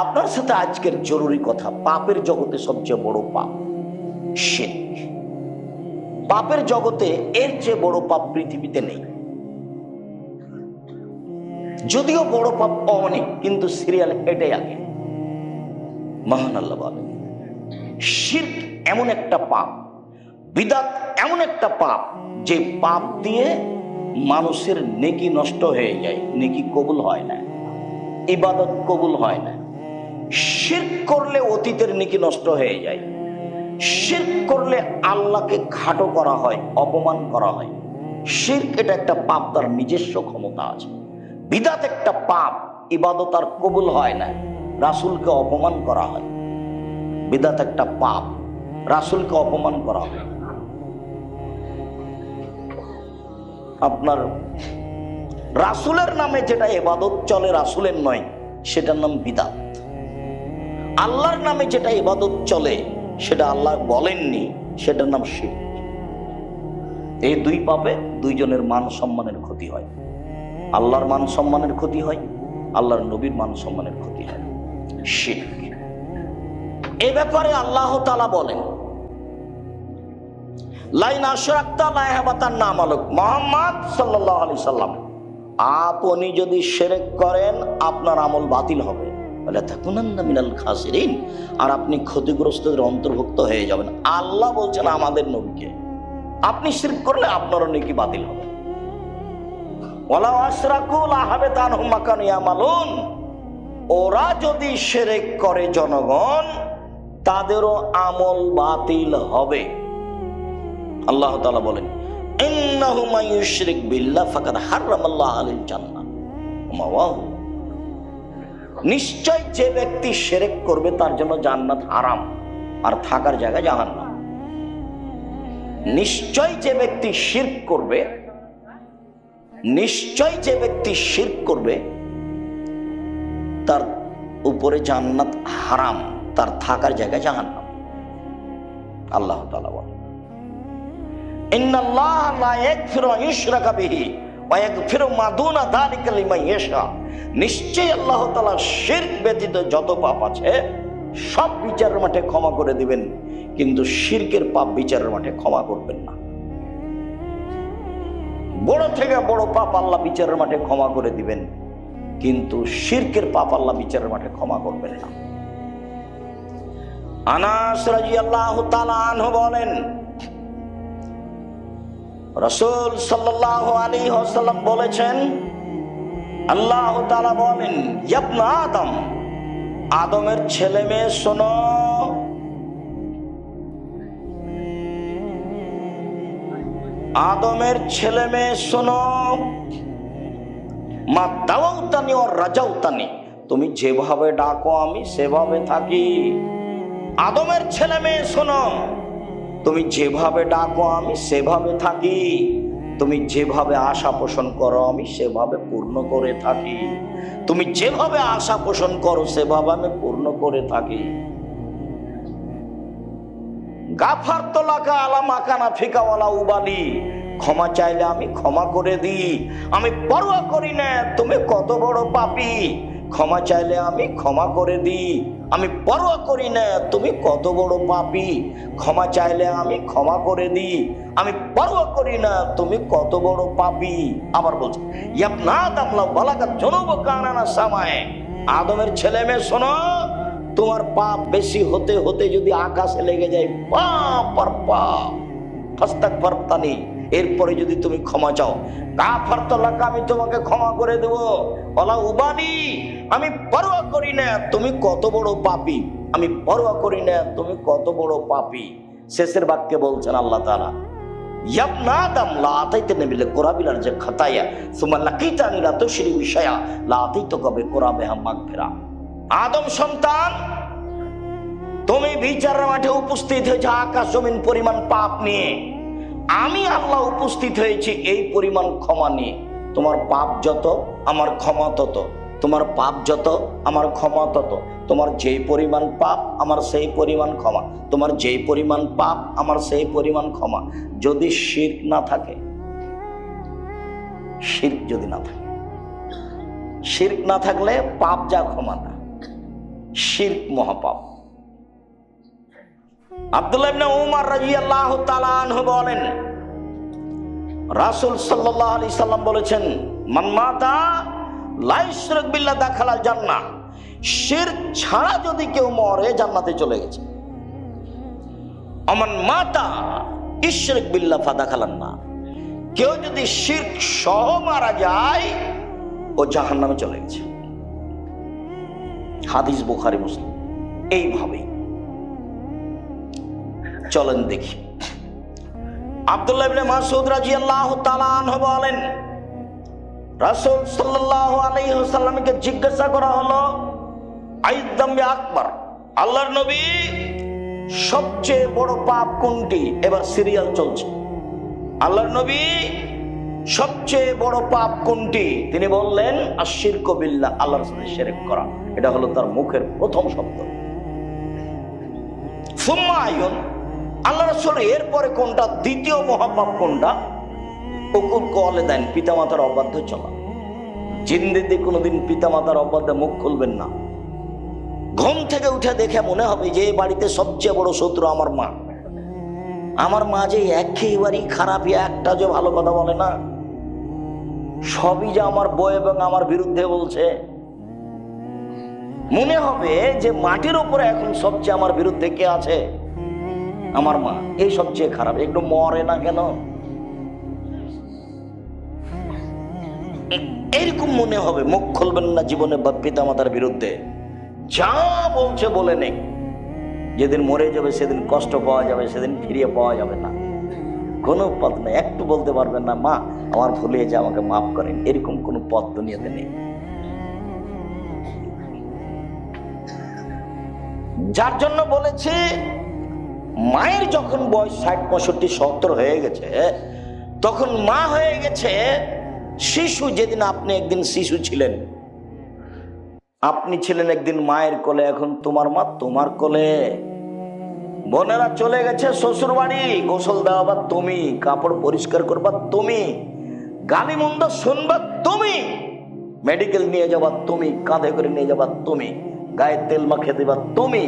আপনার সাথে আজকের জরুরি কথা, পাপের জগতে সবচেয়ে বড় পাপ শিরক। পাপের জগতে এর চেয়ে বড় পাপ পৃথিবীতে নেই। যদিও বড় পাপ অনেক, কিন্তু সিরিয়াল এটাই আগে। মহান আল্লাহ বলেন, শিরক এমন একটা পাপ, বিদআত এমন একটা পাপ, যে পাপ দিয়ে মানুষের নেকি নষ্ট হয়ে যায়, নেকি কবুল হয় না, ইবাদত কবুল হয় না। শিরক করলে অতীতের নেকি নষ্ট হয়ে যায়। শিরক করলে আল্লাহকে খাটো করা হয়, অপমান করা হয়। শিরক এটা একটা পাপ, তার নিজস্ব ক্ষমতা আছে। বিদআত একটা পাপ, ইবাদত আর কবুল হয় না, রাসূলকে অপমান করা হয়। বিদআত একটা পাপ, রাসূলকে অপমান করা হয়। আপনার রাসূলের নামে যেটা ইবাদত চলে, রাসূলের নয়, সেটার নাম বিদআত। আল্লাহর নামে যেটা ইবাদত চলে, সেটা আল্লাহ বলেননি, সেটার নাম শিরক। এই দুই পাপে দুইজনের মান সম্মানের ক্ষতি হয়। আল্লাহর মান সম্মানের ক্ষতি হয়, আল্লাহর নবীর মান সম্মানের ক্ষতি হয়। শিরক এ ব্যাপারে আল্লাহ তাআলা বলেন, লাইন আশরাকতা লা ইয়াহবাতান আমালুক। মুহাম্মদ সাল্লাল্লাহু আলাইহি সাল্লাম, আপনি যদি শিরক করেন আপনার আমল বাতিল হবে, ওয়ালা তাকুনান্না মিনাল খাসিরিন, আর আপনি ক্ষতিগ্রস্তদের অন্তর্ভুক্ত হয়ে যাবেন। আল্লাহ বলছেন আমাদের নবীকে, আপনি শিরক করলে আপনারও নেকি বাতিল হবে। ওয়ালা আশরাকু লা হাবিতা আনহুম মা কানু ইয়ামালুন, ওরা যদি শিরক করে জনগণ, তাদেরও আমল বাতিল হবে। আল্লাহ তাআলা বলেন, ইন্নাহু মান ইউশরিক বিল্লাহ ফাকাদ হারামাল্লাহু আলাইহিল জান্নাহ ওয়া মাওয়াহু, নিশ্চয় যে ব্যক্তি শিরক করবে তার জন্য জান্নাত হারাম, আর থাকার জায়গা জাহান্নাম। নিশ্চয় যে ব্যক্তি শিরক করবে, নিশ্চয় যে ব্যক্তি শিরক করবে, তার উপরে জান্নাত হারাম, তার থাকার জায়গা জাহান্নাম। আল্লাহ তাআলা বলেন, ইন্নাল্লাহা লা ইয়াগফিরু আন ইউশরাকা বিহি ওয়া ইয়াগফিরু মা দুনা যালিকা লিমান ইয়াশা, নিশ্চয়ই আল্লাহ তাআলা শিরক ব্যতীত যত পাপ আছে সব বিচারের মাঠে ক্ষমা করে দিবেন, কিন্তু শিরকের পাপ বিচারের মাঠে ক্ষমা করবেন না। বড় থেকে বড় পাপ আল্লাহ বিচারের মাঠে ক্ষমা করে দিবেন, কিন্তু শিরকের পাপ আল্লাহ বিচারের মাঠে ক্ষমা করবেন না। আনাস রাদিয়াল্লাহু তাআলা আনহু বলেন, রাসূল সাল্লাল্লাহু আলাইহি ওয়াসাল্লাম বলেছেন, আল্লাহ তাআলা বলেন, ইয়া আদম, আদমের ছেলে মেয়ে শোনো, আদমের ছেলে মেয়ে শোনো, মা দাওয়াতানি ওয়া রাজাউতানি, তুমি যেভাবে ডাকো আমি সেভাবে থাকি। আদমের ছেলে মেয়ে শোনো, তুমি যেভাবে ডাকো আমি সেভাবে থাকি, তুমি যেভাবে আশা পোষণ করো আমি সেভাবে পূর্ণ করে থাকি, তুমি যেভাবে আশা পোষণ করো সেভাবে আমি পূর্ণ করে থাকি। গাফারতু লাকা আলা মা কানা ফিকা ওয়ালা উবালি, ক্ষমা চাইলে আমি ক্ষমা করে দিই, আমি পরোয়া করি না তুমি কত বড় পাপী। ক্ষমা চাইলে আমি ক্ষমা করে দিই, আমি পরোয়া করি না তুমি কত বড় পাপী। ক্ষমা চাইলে আমি ক্ষমা করে দিই, আমি পরোয়া করি না তুমি কত বড় পাপী। আবার বলছে, ইয়া আদম লাউ বালাগাত যুনুবুকা আনানা সামায়ে, আদমের ছেলে মেয়ে শোনো, তোমার পাপ বেশি হতে হতে যদি আকাশে লেগে যায়, পাপ আর পাপ, ফাস্তাগফিরতানি, এরপরে যদি তুমি ক্ষমা চাও, গাফারতু লাকা, আমি তোমাকে ক্ষমা করে দেব, ওয়ালা উবালি, আমি পরোয়া করি না তুমি কত বড় পাপী, আমি পরোয়া করি না তুমি কত বড় পাপী। শেষের বাক্যে বলছেন আল্লাহ তাআলা, ইয়া ইবনা আদম লা আতাইতানি বিল কুরাবিল আরজি খাতায়া সুম্মা লাকিতানি লা তুশরিকু শাইআ লা আতাইতুকা বিকুরাবিহা মাগফিরা। আদম সন্তান, তুমি বিচারের মাঠে উপস্থিত হয়েছে আকাশ জমিন পরিমাণ পাপ নিয়ে, আমি আল্লাহ উপস্থিত হয়েছি এই পরিমাণ ক্ষমা নিয়ে। তোমার পাপ যত আমার ক্ষমা তত, তোমার পাপ যত আমার ক্ষমা তত, তোমার যেই পরিমাণ পাপ আমার সেই পরিমাণ ক্ষমা, তোমার যেই পরিমাণ পাপ আমার সেই পরিমাণ ক্ষমা। যদি শিরক না থাকে, শিরক যদি না থাকে, শিরক না থাকলে পাপ যা ক্ষমা না, শিরক মহাপাপ। আব্দুল্লাহ ইবনে উমর রাদিয়াল্লাহু তাআলা আনহু বলেন, রাসূল সাল্লাল্লাহু আলাইহি সাল্লাম বলেছেন, মান মাতা লা ইশরিক বিল্লাহ দাখালাল জান্নাহ। শিরক ছাড়া যদি কেউ মরে জান্নাতে চলে গেছে। আমান মাতা ইশরিক বিল্লাহ ফাদাখালান না। কেউ যদি শিরক সহ মারা যায় ও জাহান্নামে চলে গেছে। হাদিস বুখারী মুসলিম। এইভাবে চলেন দেখি। আব্দুল্লাহ ইবনে মাসউদ রাদিয়াল্লাহু তাআলা আনহু বলেন, রাসূল সাল্লাল্লাহু আলাইহি ওয়াসাল্লামকে জিজ্ঞাসা করা হলো, আইযামবি আকবার, আল্লাহর নবী সবচেয়ে বড় পাপ কোনটি? এবার সিরিয়াল চলছে। আল্লাহর নবী সবচেয়ে বড় পাপ কোনটি? তিনি বললেন, আশিরকু বিল্লাহ, আল্লাহর সাথে শিরক করা। এটা হলো তার মুখের প্রথম শব্দ। সুম্মা আইয়ুন, আল্লাহ রাসূল এরপরে কোনটা? দ্বিতীয় মহাপাপ কোনটা? উকুল ওয়ালিদাইন, পিতামাতার অবাধ্য চলা। জিন্দেগিতে কোনোদিন পিতামাতার অবাধ্যে মুখ খুলবেন না। ঘুম থেকে উঠে দেখে মনে হবে যে এই বাড়িতে সবচেয়ে বড় শত্রু আমার মা। আমার মা যে একেবারেই খারাপ, একটা যে ভালো কথা বলে না, সবই যে আমার বউ এবং আমার বিরুদ্ধে বলছে। মনে হবে যে মাটির উপরে এখন সবচেয়ে আমার বিরুদ্ধে কে আছে? আমার মা। এই সবচেয়ে খারাপ, একটু মরে না কেন? এরকম মনে হবে। মুখ খুলবেন না জীবনে পিতা মাতার বিরুদ্ধে, যা বলছে বলে নেই। যেদিন মরে যাবে সেদিন কষ্ট পাওয়া যাবে, সেদিন ফিরিয়ে পাওয়া যাবে না। কোনো পথ নেই। একটু বলতে পারবেন না, মা আমার ভুল হয়েছে, আমাকে মাফ করেন। এরকম কোনো পথ দুনিয়াতে নেই। যার জন্য বলেছি, মায়ের যখন বয়স 60-65-70 হয়ে গেছে, তখন মা হয়ে গেছে শিশু। যেদিন আপনি একদিন শিশু ছিলেন, আপনি ছিলেন একদিন মায়ের কোলে, এখন তোমার মা তোমার কোলে। বোনেরা চলে গেছে শ্বশুর বাড়ি, গোসল দেওয়াবা তুমি, কাপড় পরিষ্কার করবা তুমি, গালি মন্দ শুনবা তুমি, মেডিকেল নিয়ে যাবা তুমি, কাঁধে করে নিয়ে যাবা তুমি, গায়ে তেল মাখিয়ে দেবা তুমি।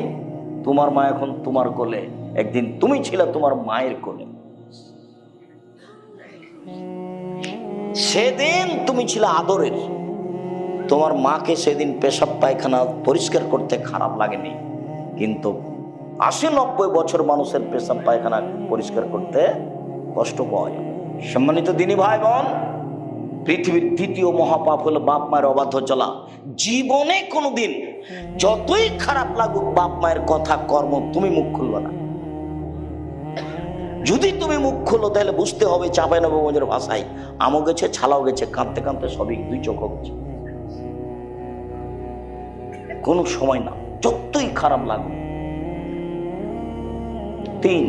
তোমার মা এখন তোমার কোলে, একদিন তুমি ছিলে তোমার মায়ের কোলে। সেদিন তুমি ছিলে আদরের। তোমার মাকে সেদিন পেশাব পায়খানা পরিষ্কার করতে খারাপ লাগেনি, কিন্তু 80-90 বছর মানুষের পেশাব পায়খানা পরিষ্কার করতে কষ্ট পাওয়া যায়। সম্মানিত দিনী ভাই বোন, পৃথিবীর দ্বিতীয় মহাপাপ হলো বাপ মায়ের অবাধ্য চলা। জীবনে কোনোদিন যতই খারাপ লাগুক বাপ মায়ের কথা কর্ম তুমি মুখ খুলবে না। যদি তুমি মুখ খুলো তাহলে বুঝতে হবে চাঁপাইনবাবগঞ্জের ভাষায়, আমও গেছে ছালাও গেছে, কাঁদতে কাঁদতে সবই দুই চোখ গেছে। কোনো সময় না, যতই খারাপ লাগুক। 3,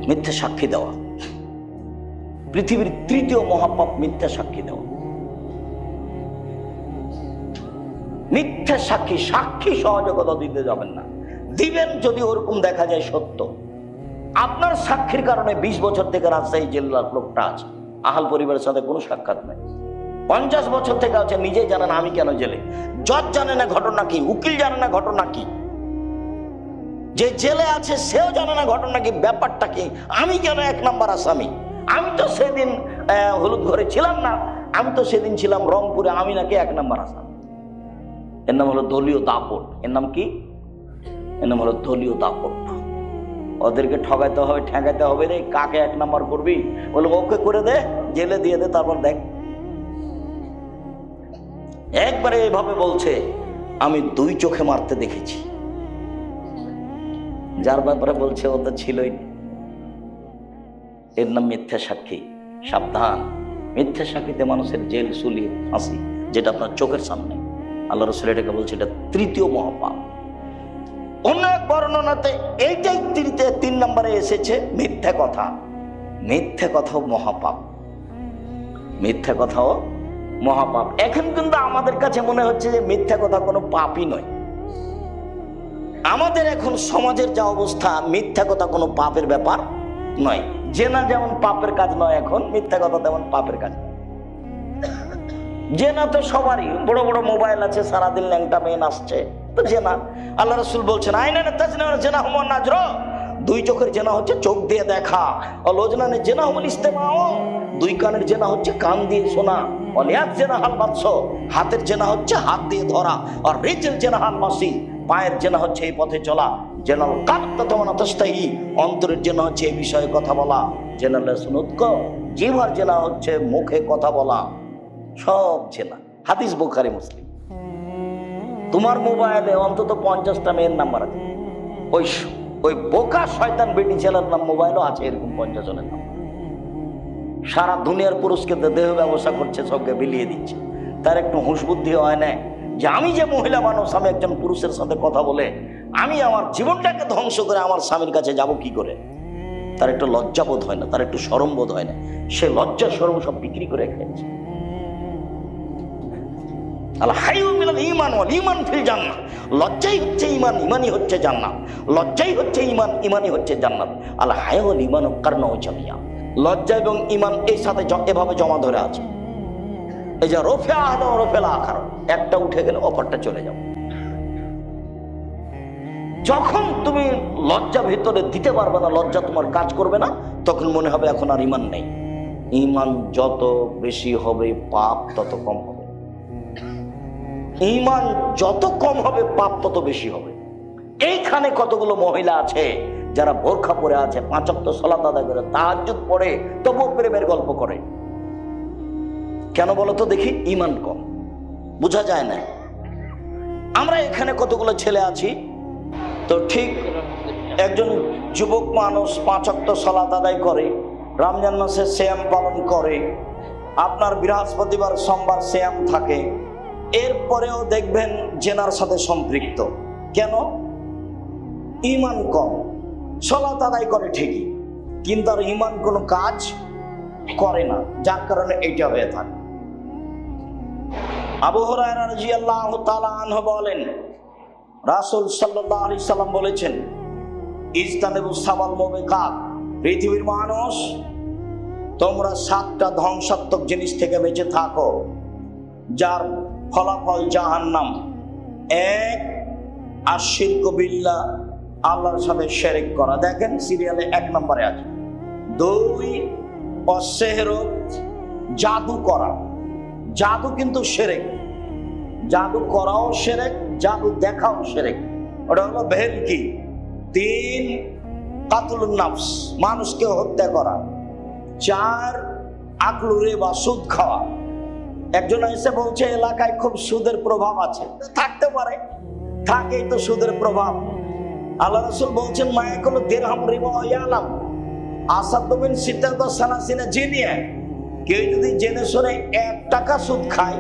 মিথ্যা সাক্ষী দেওয়া। পৃথিবীর তৃতীয় মহাপাপ মিথ্যা সাক্ষী দেওয়া। মিথ্যা সাক্ষী, সাক্ষী সহযোগিতা দিতে যাবেন না। দিবেন যদি ওরকম দেখা যায় সত্য। আপনার সাক্ষীর কারণে 20 বছর থেকে রাজশাহী জেলার লোকটা আছে, আহাল পরিবারের সাথে কোনো সাক্ষাৎ নাই। 50 বছর থেকে আছে, নিজেই জানেন আমি কেন জেলে। জজ জানে না ঘটনা কি, উকিল জানে না ঘটনা কি, যে জেলে আছে সেও জানে না ঘটনা কি, ব্যাপারটা কি, আমি কেন 1 নম্বর আসামি। আমি তো সেদিন হলুদ ঘরে ছিলাম না, আমি তো সেদিন ছিলাম রংপুরে, আমি নাকি 1 নম্বর আসামি। এর নাম হলো দলীয় দাপট। এর নাম কি? এর নাম হলো দলীয় দাপট। ওদেরকে ঠগাইতে হবে, ঠেকাইতে হবে রে, কাকে 1 নম্বর করবি, বলে ওকে করে দে, জেলে দিয়ে দে, তারপর দেখ। একবারে এভাবে বলছে, আমি 2 চোখে মারতে দেখেছি। যার ব্যাপারে বলছে ও তো ছিলই। এর নাম মিথ্যা সাক্ষী। সাবধান, মিথ্যা সাক্ষীতে মানুষের জেল, সুলি, ফাঁসি, যেটা আপনার চোখের সামনে। আল্লাহ রাসূল এটাকে বলছে এটা তৃতীয় মহাপাপ। অন্য এক বর্ণনাতে এইটাই 3 নম্বরে এসেছে, মিথ্যা কথা। মিথ্যা কথাও মহাপাপ, মিথ্যা কথাও মহাপাপ। এখন কিন্তু আমাদের কাছে মনে হচ্ছে যে মিথ্যা কথা কোনো পাপই নয়। আমাদের এখন সমাজের যা অবস্থা, মিথ্যা কথা কোনো পাপের ব্যাপার নয়। জেনা যেমন পাপের কাজ নয়, এখন মিথ্যা কথা তেমন পাপের কাজ। জেনা তো সবারই, বড় বড় মোবাইল আছে, সারাদিন ল্যাংটা মেয়ে আসছে, তো জেনা। আল্লাহ রাসূল বলছেন আইনা জেনা হুমুন নাজর, দুই চোখের জেনা হচ্ছে চোখ দিয়ে দেখা, অলোজনানে জেনা হুমুল ইস্তেমাও, দুই কানের জেনা হচ্ছে কান দিয়ে শোনা, অলিয়াত জেনা হাল বাদস, হাতের জেনা হচ্ছে হাত দিয়ে ধরা, আর রিজল জেনা হাল মাসি, পায়ের জেনা হচ্ছে এই পথে চলা, জেনাল কালতা তোমার আতস্তাহি, অন্তরের জেনা হচ্ছে এই বিষয়ে কথা বলা, জেনাল সুনুৎক, জিহ্বার জেনা হচ্ছে মুখে কথা বলা, সব জেনা। হাদিস বুখারী মুসলিম। তোমার মোবাইলে অন্তত 50টা মেয়ের নাম্বার আছে, ওই বোকা শয়তান বেটি ছেলের নাম মোবাইলও আছে এরকম 50 জনের নাম। সারা দুনিয়ার পুরুষকে দেহ ব্যবসা করছে, সবকে বিলিয়ে দিচ্ছে। তার একটু হুঁশ বুদ্ধি হয় না যে আমি যে মহিলা মানুষ, আমি একজন পুরুষের সাথে কথা বলে আমি আমার জীবনটাকে ধ্বংস করে আমার স্বামীর কাছে যাব কি করে? তার একটু লজ্জাবোধ হয় না, তার একটু শরম বোধ হয় না, সে লজ্জা শরম সব বিক্রি করে খেয়েছে। লজ্জাই হচ্ছে ইমান, ইমানই হচ্ছে জান্নাত। লজ্জাই হচ্ছে ইমান, ইমানই হচ্ছে জান্নাত। আল হায়াউল ঈমান কারনাউ জামিয়া, লজ্জা এবং ইমান এই সাথে এভাবে জমা ধরে আছে। এই যে রফিয়া আহদ রফিল আখার, একটা উঠে গেলে অপরটা চলে যাবে। যখন তুমি লজ্জা ভিতরে দিতে পারবে না, লজ্জা তোমার কাজ করবে না, তখন মনে হবে এখন আর ইমান নেই। ইমান যত বেশি হবে পাপ তত কম হবে, ইমান যত কম হবে পাপ তত বেশি হবে। এইখানে কতগুলো মহিলা আছে যারা বোরখা পরে আছে, 5 ওয়াক্ত সালাত আদায় করে, তাহাজ্জুদ পড়ে, তবুও প্রেমের গল্প করে। কেন বলো তো দেখি? ইমান কম, বোঝা যায় না। আমরা এখানে কতগুলো ছেলে আছি, তো ঠিক একজন যুবক মানুষ 5 ওয়াক্ত সালাত আদায় করে, রমজান মাসে সিয়াম পালন করে, আপনার বৃহস্পতিবার সোমবার সিয়াম থাকে, এরপরেও দেখবেন জেনার সাথে সম্পৃক্ত। কেন? ইমান কম। সালাত আদায় করে ঠিকই, কিন্তু আর ইমান কোনো কাজ করে না, যার কারণে এইটা হয়ে থাকে। আবু হুরায়রা রাদিয়াল্লাহু তাআলা আনহু বলেন, রাসূল সাল্লাল্লাহু আলাইহি সাল্লাম বলেছেন, ইজতানিবুস সাবাল মুবিকাত, পৃথিবীর মানুষ তোমরা 7টা ধ্বংসাত্মক জিনিস থেকে বেঁচে থাকো, যার ফলাফল জাহান্নাম। 1, আশিরকু বিল্লাহ, আল্লাহর সাথে শিরক করা, দেখেন সিরিয়ালে 1 নম্বরে আছে। 2, অসেহর, জাদু করা, জাদু কিন্তু শিরক, জাদু করাও শিরক, জাদু দেখাও শিরক, ওটা হলো ভেলকি। 3, কাতলুন নাফস, মানুষকে হত্যা করা। 4, আকলু রিবা, সুদ খাওয়া। একজন এসে বলছে এলাকায় খুব সুদের প্রভাব আছে, থাকতে পারে, থাকেই তো সুদের প্রভাব। আল্লাহ রাসূল বলছেন, মায়াকুল দিরহাম রিবা ইয়ালাম আসাদু মিন সিত্তাতি সালাসিনা জিনিয়া, কেউ যদি জেনে শুনে 1 টাকা সুদ খায়,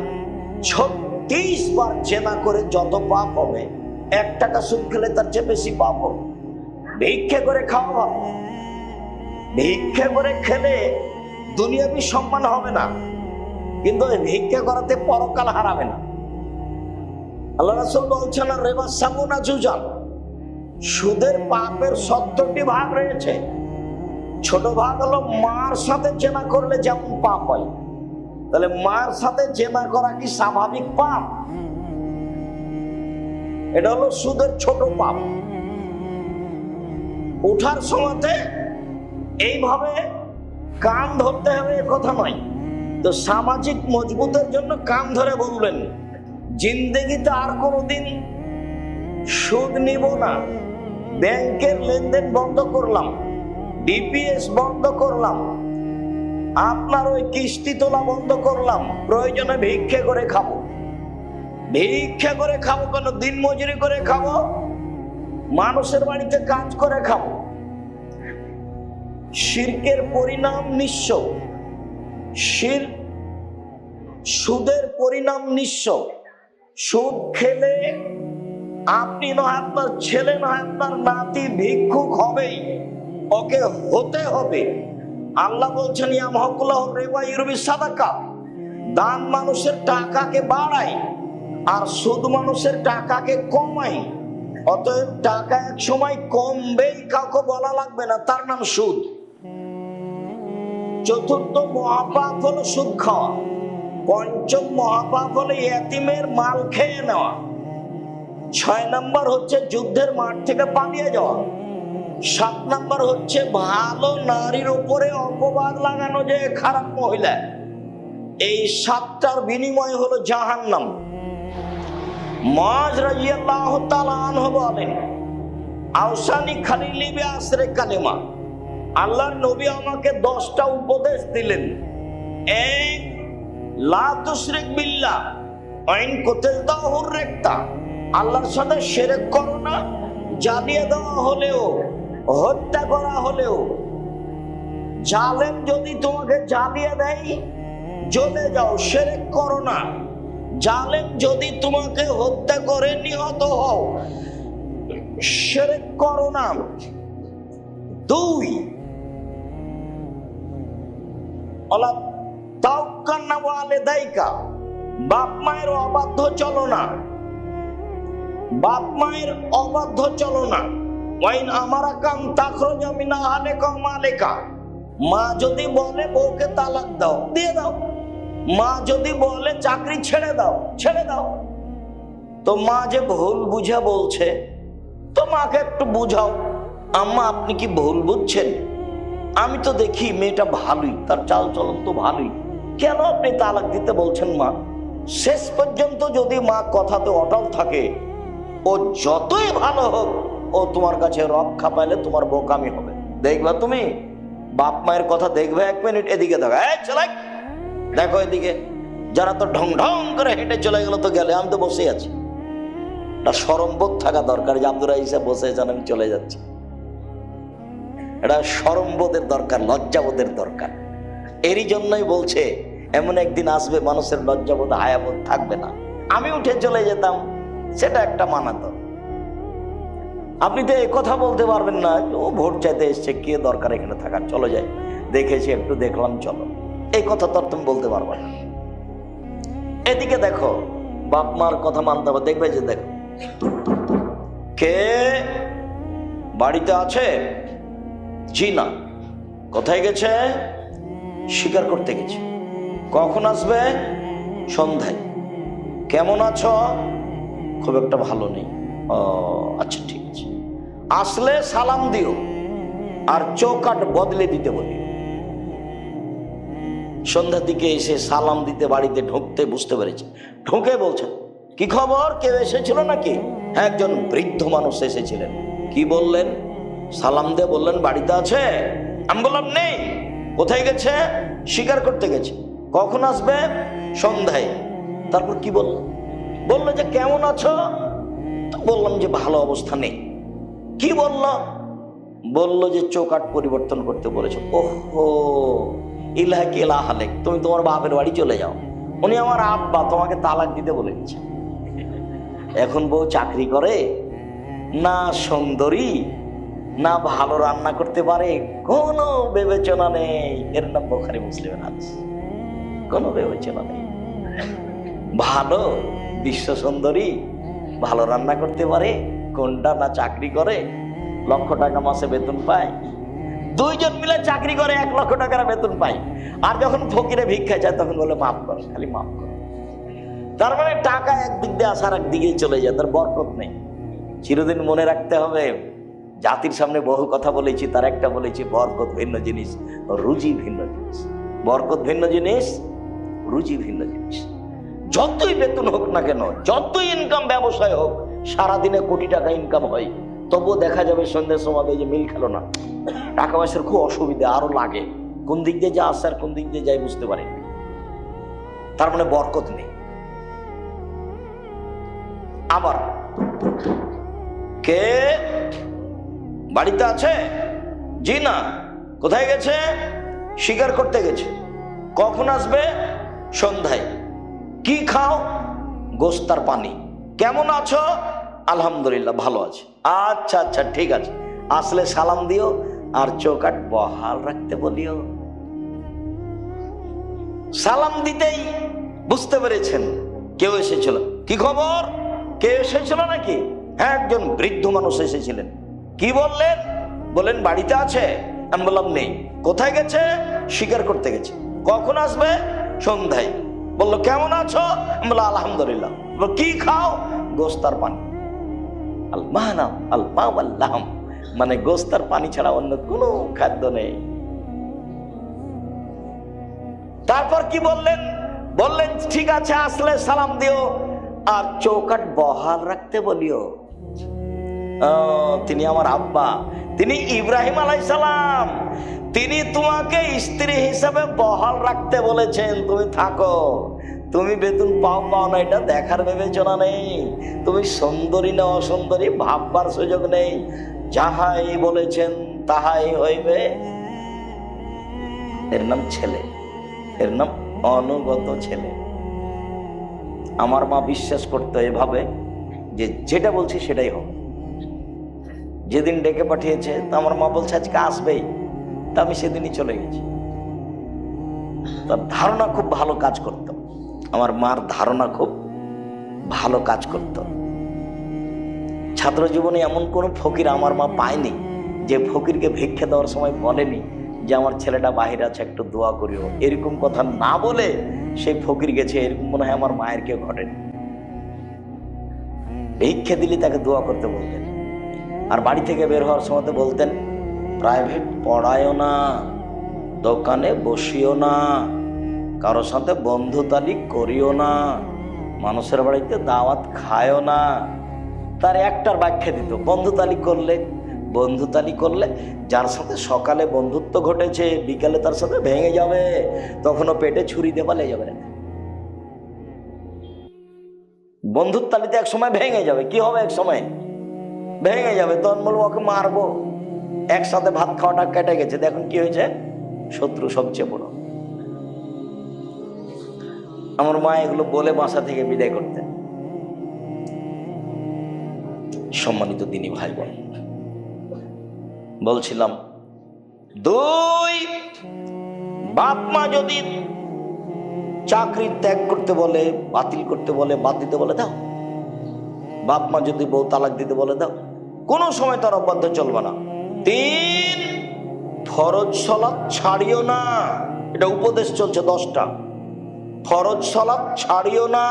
36 বার জেনা করে যত পাপ হবে, 1 টাকা সুদ খেলে তার চেয়ে বেশি পাপ হবে। ভিক্ষা করে খাওয়া ভালো, ভিক্ষা করে খেলে দুনিয়াবি সম্মান হবে না, কিন্তু ভিক্ষা করাতে পরকাল হারাবে না। আল্লাহ রাসূল বলছেন, রিবা সামুনা জুজান, সুদের পাপের 70টি ভাগ রয়েছে। ছোট ভাগ হলো মার সাথে জেনা করলে যেমন পাপ হয়, তাহলে মার সাথে জেনা করা কি স্বাভাবিক পাপ? এটা হলো সুদের ছোট পাপ। উঠার সময়তে এইভাবে কান ধরতে হবে কথা নয়, তো সামাজিক মজবুতের জন্য কান ধরে বলবেন, জিন্দেগিতে আর কোনোদিন সুদ নিব না, ব্যাংকের লেনদেন বন্ধ করলাম, ডিপিএস বন্ধ করলাম, আপনার ওই কিস্তি তোলা বন্ধ করলাম, প্রয়োজনে ভিক্ষা করে খাবো। ভিক্ষা করে খাবো কেন? দিন মজুরি করে খাবো, মানুষের বাড়িতে কাজ করে খাবো। শিরকের পরিণাম নিঃস্ব, সুদের পরিণাম নিঃস্ব। সুদ খেলে আপনি নয়, আপনার ছেলে নয়, আপনার নাতি ভিক্ষুক হবেই, ওকে হতে হবে। আল্লাহ বলছেন, ইয়ামহাকুল্লাহু রিবা ইউরবি সাদাকা, দান মানুষের টাকাকে বাড়ায় আর সুদ মানুষের টাকাকে কমায়। অতএব টাকা এক সময় কমবেই, কাউকে বলা লাগবে না, তার নাম সুদ। চতুর্থ মহাপাপ হলো সুদ খাওয়া। পঞ্চম মহাপাপ হলো এতিমের মাল খেয়ে নেওয়া। 6 নম্বর হচ্ছে যুদ্ধের মাঠ থেকে পালিয়ে যাওয়া। 7 নম্বর হচ্ছে ভালো নারীর উপরে অপবাদ লাগানো, যে খারাপ মহিলা। এই 7টার বিনিময় হলো জাহান্নাম। মুআয রাদিয়াল্লাহু তাআলা আনহু বলেন, আওসানি খালিলি বিআসরে কালিমা, আল্লাহর নবী আমাকে 10টা উপদেশ দিলেন। এক, লা তুশরিক বিল্লাহ ওয়া ইন কুতিলতাহু রিক্তা, আল্লাহর সাথে শিরক করো না, জ্বালিয়ে দেওয়া হলেও, হত্যা করা হলেও। জালেম যদি তোমাকে জ্বালিয়ে দেয়, জ্বলে যাও, শিরক করো না। জালেম যদি তোমাকে হত্যা করে নিহত হও, শিরক করো না। 2, ওয়ালা তাওয়াক্কালনা ওয়ালিদাইকা, বাপ মায়ের অবাধ্য চলো না, বাপ মায়ের অবাধ্য চলো না। ওয়াইন আমারাকাম তাখরুজা মিন আহলিকা ওয়া মালিকা, মা যদি বলে বউকে তালাক দাও, দিয়ে দাও। মা যদি বলে চাকরি ছেড়ে দাও, ছেড়ে দাও। তো মা যে ভুল বুঝা বলছে, তো মাকে একটু বুঝাও, আম্মা আপনি কি ভুল বুঝছেন? আমি তো দেখি মেয়েটা ভালোই, তার চাল চলন তো ভালোই, কেন আপনি তালাক দিতে বলছেন মা? শেষ পর্যন্ত যদি মা কথাতে অটল থাকে, ও যতই ভালো হোক, ও তোমার কাছে রক্ষা পাইলে তোমার বোকামি হবে। দেখবা তুমি, বাপ মায়ের কথা দেখবে। 1 মিনিট এদিকে দেখো, চলে দেখো এদিকে। যারা তো ঢং ঢং করে হেঁটে চলে গেল তো গেলে, আমি তো বসে আছি। এটা শরমবোধ থাকা দরকার যে আব্দুর রাহিসা বসে আছেন, আমি চলে যাচ্ছি। এটা শরমবোধের দরকার, লজ্জাবোধের দরকার। এরই জন্যই বলছে এমন একদিন আসবে মানুষের লজ্জাবোধ হায়াবোধ থাকবে না। আমি উঠে চলে যেতাম, সেটা একটা মানাতো। আপনি তো এই কথা বলতে পারবেন না, ও ভোট চাইতে এসছে, কে দরকার এখানে থাকার, চলো যাই, দেখেছি একটু দেখলাম চলো, এই কথা তো আর তুমি বলতে পারবে না। এদিকে দেখো, বাপ মার কথা মানতে হবে। দেখবে যে দেখো, কে বাড়িতে আছে? জি না। কোথায় গেছে? শিকার করতে গেছে। কখন আসবে? সন্ধ্যায়। কেমন আছো? খুব একটা ভালো নেই। ও আচ্ছা ঠিক আছে, আসলে সালাম দিও আর চৌকাঠ বদলে দিতে বলি। সন্ধ্যার দিকে এসে সালাম দিতে বাড়িতে ঢুকতে বুঝতে পেরেছে। ঢুকে বলছেন, কি খবর, কেউ এসেছিল নাকি? হ্যাঁ, একজন বৃদ্ধ মানুষ এসেছিলেন। কি বললেন? সালাম দিয়ে বললেন বাড়িতে আছে। আমি বললাম নেই। কোথায় গেছে? শিকার করতে গেছে। কখন আসবে? সন্ধ্যায়। তারপর কি বলল? বললো যে কেমন আছো? তো বললাম যে ভালো অবস্থা নেই। কি বলল? বললো যে চৌকাঠ পরিবর্তন করতে বলেছে। ওহো, ইলাহাকে ইলাহালেক, তুমি তোমার বাপের বাড়ি চলে যাও। উনি আমার আব্বা, তোমাকে তালাক দিতে বলেছে। এখন বউ চাকরি করে না, সুন্দরী না, ভালো রান্না করতে পারে, কোনো বিবেচনা নেই। এর নাম বুখারী মুসলিমের হাদিস। কোনো বিবেচনা নেই। ভালো বিশ্ব সুন্দরী, ভালো রান্না করতে পারে, কোনটা না চাকরি করে, 1 লক্ষ টাকা মাসে বেতন পায়। 2 জন মিলে চাকরি করে 1 লক্ষ টাকার বেতন পায়। আর যখন ফকিরে ভিক্ষা চায় তখন বলে মাফ কর, খালি মাফ কর। তার মানে টাকা একদিক দিয়ে আসার একদিকেই চলে যায়, তার বরকত নেই। চিরদিন মনে রাখতে হবে, জাতির সামনে বহু কথা বলেছি, তার একটা বলেছি, বরকত ভিন্ন জিনিস, রুজি ভিন্ন জিনিস। বরকত ভিন্ন জিনিস, রুজি ভিন্ন জিনিস। যতই বেতন হোক না কেন, যতই ইনকাম ব্যবসায় হোক, সারাদিনে কোটি টাকা ইনকাম হয়, তবুও দেখা যাবে সন্ধ্যের সময় যে মিল খেলো না, টাকা পয়সার খুব অসুবিধা, আরো লাগে, কোন দিক দিয়ে যা আসছে আর কোন দিক দিয়ে যাই বুঝতে পারেন। তার মানে বরকত নেই। আবার কে বাড়িতে আছে? জি না। কোথায় গেছে? শিকার করতে গেছে। কখন আসবে? সন্ধ্যায়। কি খাও? গোশত আর পানি। কেমন আছো? আলহামদুলিল্লাহ ভালো আছে। আচ্ছা আচ্ছা ঠিক আছে, আসলে সালাম দিও আর চৌকাঠ বহাল রাখতে বলিও। সালাম দিতেই বুঝতে পেরেছেন কেউ এসেছিল। কি খবর, কেউ এসেছিল নাকি? হ্যাঁ, একজন বৃদ্ধ মানুষ এসেছিলেন। কি বললেন? বলেন বাড়িতে আছে। আমি বললাম নেই। কোথায় গেছে? শিকার করতে গেছে। কখন আসবে? সন্ধ্যায়। বললো কেমন আছো? বললো আলহামদুলিল্লাহ। বললো কি খাও? গোস্তার পানি। মানে গোস্তার পানি ছাড়া অন্য কোনো খাদ্য নেই। তারপর কি বললেন? বললেন ঠিক আছে, আসলে সালাম দিও আর চৌকাট বহাল রাখতে বলিও। তিনি আমার আব্বা, তিনি ইব্রাহিম আলাইহিস সালাম, তিনি তোমাকে স্ত্রী হিসাবে বহাল রাখতে বলেছেন। তুমি থাকো, তুমি বেতন পাও পাও না এটা দেখার বিবেচনা নেই, তুমি সুন্দরী না অসুন্দরী ভাববার সুযোগ নেই, যাহাই বলেছেন তাহাই হইবে। এর নাম ছেলে, এর নাম অনুগত ছেলে। আমার মা বিশ্বাস করতো এভাবে যে যেটা বলছি সেটাই হবে। যেদিন ডেকে পাঠিয়েছে তা আমার মা বলছে আজকে আসবেই, তা আমি সেদিনই চলে গেছি। তার ধারণা খুব ভালো কাজ করত, আমার মার ধারণা খুব ভালো কাজ করত। ছাত্র জীবনে এমন কোন ফকির আমার মা পায়নি যে ফকিরকে ভিক্ষা দেওয়ার সময় বলেনি যে আমার ছেলেটা বাহিরে আছে একটু দোয়া করিও। এরকম কথা না বলে সেই ফকির গেছে, এরকম মনে হয় আমার মায়ের কেউ ঘটেনি। ভিক্ষা দিলে তাকে দোয়া করতে বলতেন। আর বাড়ি থেকে বের হওয়ার সময় বলতেন প্রাইভেট পড়ায়ও না, দোকানে বসিও না, কারোর সাথে বন্ধুতালি করিও না, মানুষের বাড়িতে দাওয়াত খায়ও না। তার একটার ব্যাখ্যা দিত, বন্ধুতালি করলে যার সাথে সকালে বন্ধুত্ব ঘটেছে বিকালে তার সাথে ভেঙে যাবে, তখনও পেটে ছুরি দিয়ে পালিয়ে যাবে না। বন্ধুত্বালিতে এক সময় ভেঙে যাবে, কি হবে এক সময় ভেঙে যাবে, তখন বলবো ওকে মারবো। একসাথে ভাত খাওয়াটা কেটে গেছে, দেখুন কি হয়েছে, শত্রু সবচেয়ে বড়। আমার মা এগুলো বলে বাসা থেকে বিদায় করতেন। সম্মানিত দিনী ভাই বোন, বলছিলাম দুই, বাপ মা যদি চাকরি ত্যাগ করতে বলে, বাতিল করতে বলে, বাদ দিতে বলে দাও। বাপ মা যদি বউ তালাক দিতে বলে দাও, কোনো সময় তার অবাধ্য চলবে না। তিন, ফরজ সালাত ছাড়িও না, এটা উপদেশ চলছে 10টা। ফরজ সালাত ছাড়িও না,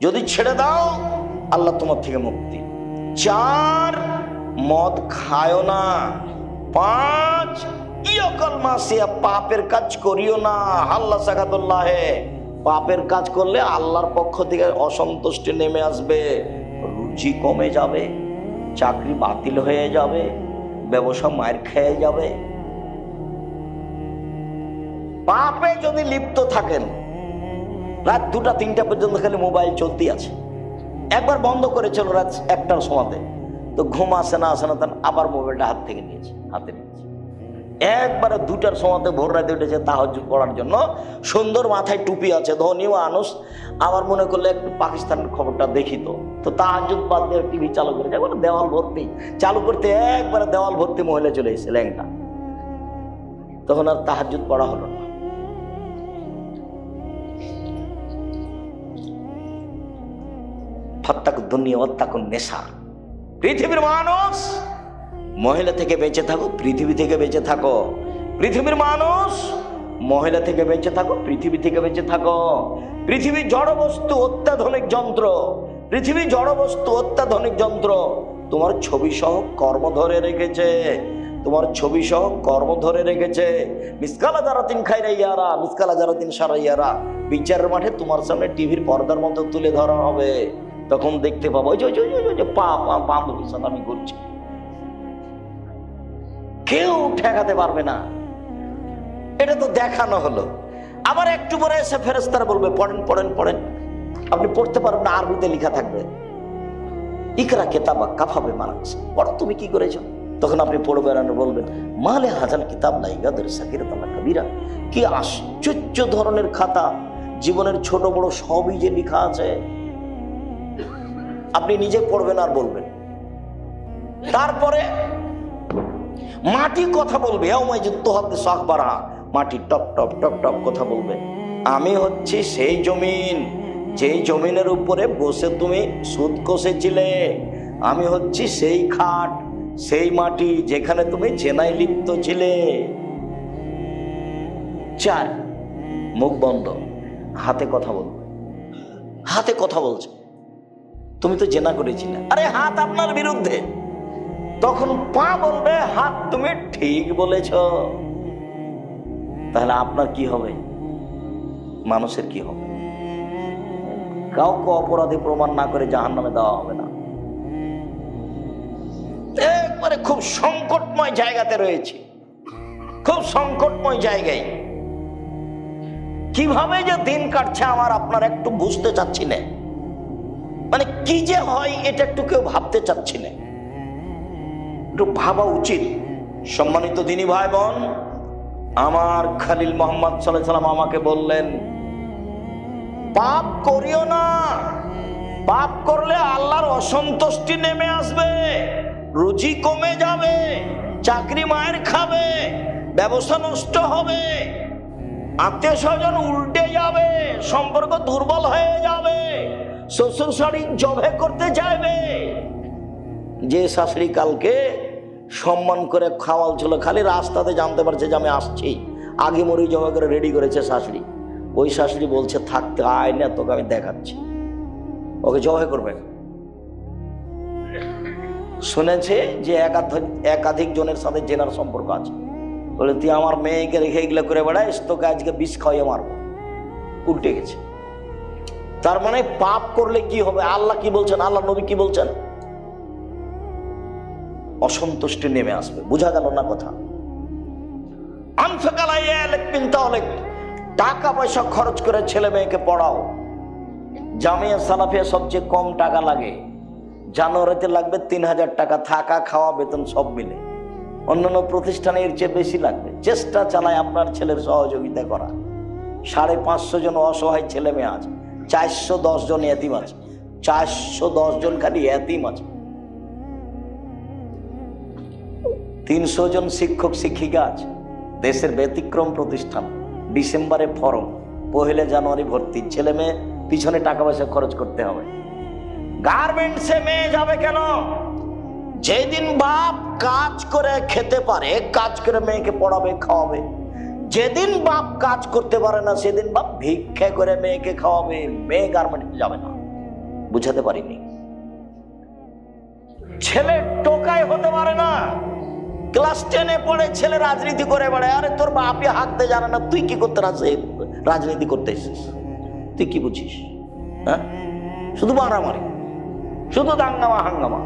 যদি ছেড়ে দাও আল্লাহ তোমার থেকে মুক্তি। 4, মদ খায়ও না। 5, ইয়াকাল মাসিয়া, পাপের কাজ করিও না। আল্লাহ সাকাতুল্লাহে, পাপের কাজ করলে আল্লাহর পক্ষ থেকে অসন্তুষ্টি নেমে আসবে, রুচি কমে যাবে, চাকরি বাতিল হয়ে যাবে, ব্যবসা মার খেয়ে যাবে। পাপে যদি লিপ্ত থাকেন, রাত 2টা 3টা পর্যন্ত খালি মোবাইল চলতেই আছে। একবার বন্ধ করেছিল রাত 1টার সময়তে, তো ঘুম আসে না তখন আবার মোবাইলটা হাতে নিয়েছে। একবারে 2টার সময়তে ভোর রাতে উঠেছে তাহাজ্জুদ পড়ার জন্য, সুন্দর মাথায় টুপি আছে, ধনী মানুষ। আমার মনে করলে একটু পাকিস্তানের খবরটা দেখি, তো তাহাজ্জুদ বাদ দিয়ে টিভি চালু করে যাবো, দেওয়াল ভর্তি চালু করতে একবারে দেওয়াল ভর্তি মহিলা চলে এসেছে ল্যাংটা। তখন আর তাহাজ্জুদ পড়া হলো না। ফাত্তাকুদ দুনিয়া ওয়াত্তাকুন নেশা। পৃথিবীর মানুষ, মহিলা থেকে বেঁচে থাকো, পৃথিবী থেকে বেঁচে থাকো। পৃথিবীর মানুষ, মহিলা থেকে বেঁচে থাকো, পৃথিবী থেকে বেঁচে থাকো। পৃথিবী জড়বস্তু, অত্যাধুনিক যন্ত্র। পৃথিবী জড়বস্তু, অত্যাধুনিক যন্ত্র। তোমার ছবি সহ কর্ম ধরে রেখেছে, তোমার ছবি সহ কর্ম ধরে রেখেছে। মিসকালা জারাতিন খায়রা ইয়ারা, মিসকালা জারাতিন শাররা ইয়ারা। বিচারের মাঠে তোমার সামনে টিভির পর্দার মতো তুলে ধরা হবে, তখন দেখতে পাবো ওই যে বান্ধবীর সাথে আমি করছি। কেউ ঠেকাতে পারবে না, এটা তো দেখানো হলো। আবার একটু পরে এসে ফেরেশতারা বলবে পড়েন পড়েন পড়েন, আপনি পড়তে পারবেন না, আরবিতে লেখা থাকবে ইকরা কিতাবা কাফা বিমা নাকসা, পড়ো তুমি কি করেছো। তখন আপনি পড়বেন আর বলবেন মালে হাজাল কিতাব লা ইয়াদুর সাগীরাতান ওয়া কাবীরা, কি আশ্চর্য ধরনের খাতা, জীবনের ছোট বড় সবই যে লেখা আছে। আপনি নিজে পড়বেন আর বলবেন। তারপরে মাটি কথা বলবে, মাটি টপ টপ টপ টপ কথা বলবে। আমি হচ্ছি সেই জমিন, যেই জমিনের উপরে বসে তুমি সুদ কষেছিলে। আমি হচ্ছি সেই খাট, সেই মাটি যেখানে তুমি জেনায় লিপ্ত ছিলে। 4, মুখ বন্ধ। হাতে কথা বলবে, হাতে কথা বলছে, তুমি তো জেনা করেছিলে, আরে হাত আপনার বিরুদ্ধে। তখন পা বলবে হাত তুমি ঠিক বলেছ। তাহলে আপনার কি হবে, মানুষের কি হবে? কাউকে অপরাধী প্রমাণ না করে জাহান্নামে দেওয়া হবে না। একবারে খুব সংকটময় জায়গাতে রয়েছে, খুব সংকটময় জায়গায়। কিভাবে যে দিন কাটছে আমার আপনার একটু বুঝতে চাচ্ছি না, মানে কি যে হয় এটা একটু কেউ ভাবতে চাচ্ছি না, একটু ভাবা উচিত। সম্মানিত দিনী ভাই বোন, আমার খলিল মোহাম্মদ সাল্লাল্লাহু আলাইহি সাল্লাম আমাকে বললেন, পাপ করিও না। পাপ করলে আল্লাহর অসন্তুষ্টি নেমে আসবে, রুচি কমে যাবে, চাকরি মায়ের খাবে, ব্যবসা নষ্ট হবে, আত্মীয় স্বজন উল্টে যাবে, সম্পর্ক দুর্বল হয়ে যাবে, শ্বশুর শাশুড়ি জবে করতে যাবে। যে শাশুড়ি কালকে সম্মান করে খাওয়াল ছিল, খালি রাস্তাতে জানতে পারছে যে আমি আসছি, আগে মরি জবে করে রেডি করেছে শাশুড়ি, ওই শাশুড়ি বলছে থাকতে আয় না, তোকে আমি দেখাচ্ছি, ওকে জবাই করবে। শুনেছে যে একাধিক জনের সাথে জেনার সম্পর্ক আছে, বলে তুই আমার মেয়েকে রেখে এগুলো করে বেড়াইস, তোকে আজকে বিষ খাওয়াইয়ে মারবো। উল্টে গেছে। তার মানে পাপ করলে কি হবে, আল্লাহ কি বলছেন, আল্লাহ নবী কি বলছেন? অসন্তুষ্টি নেমে আসবে। বুঝা গেল না কথা? টাকা পয়সা খরচ করে ছেলে মেয়েকে পড়াও। জামিয়া সালাফিয়া সবচেয়ে কম টাকা লাগে, জানুয়ারিতে লাগবে 3000 টাকা, থাকা খাওয়া বেতন সব মিলে। অন্যান্য প্রতিষ্ঠানে এর চেয়ে বেশি লাগবে। চেষ্টা চালায় আপনার ছেলের সহযোগিতা করা। 550 জন অসহায় ছেলে মেয়ে আছে, 410 জন এতিম আছে, 410 জন খালি এতিম আছে, 300 জন শিক্ষক শিক্ষিকা আছে। দেশের ব্যতিক্রম প্রতিষ্ঠান, ডিসেম্বরে ফরম, 1 জানুয়ারি ভর্তি। ছেলে মেয়ে পিছনে টাকা পয়সা খরচ করতে হবে। গার্মেন্টসে মেয়ে যাবে কেন? যেদিন বাপ কাজ করে খেতে পারে, কাজ করে মেয়েকে পড়াবে খাওয়াবে। যেদিন বাপ কাজ করতে পারে না, সেদিন বাপ ভিক্ষা করে মেয়েকে খাওয়াবে। মেয়ে গার্মেন্টসে যাবে না। বুঝাতে পারিনি? ছেলে টোকাই হতে পারে না। ক্লাস 10-এ পড়ে ছেলে রাজনীতি করে বেড়ায়। আরে তোর বাপই হাঁকতে জানে না, তুই কি করতে রাজনীতি করতে এসেছিস? তুই কি বুঝিস? হ্যাঁ, শুধু মারামারি, শুধু দাঙ্গামা হাঙ্গামা,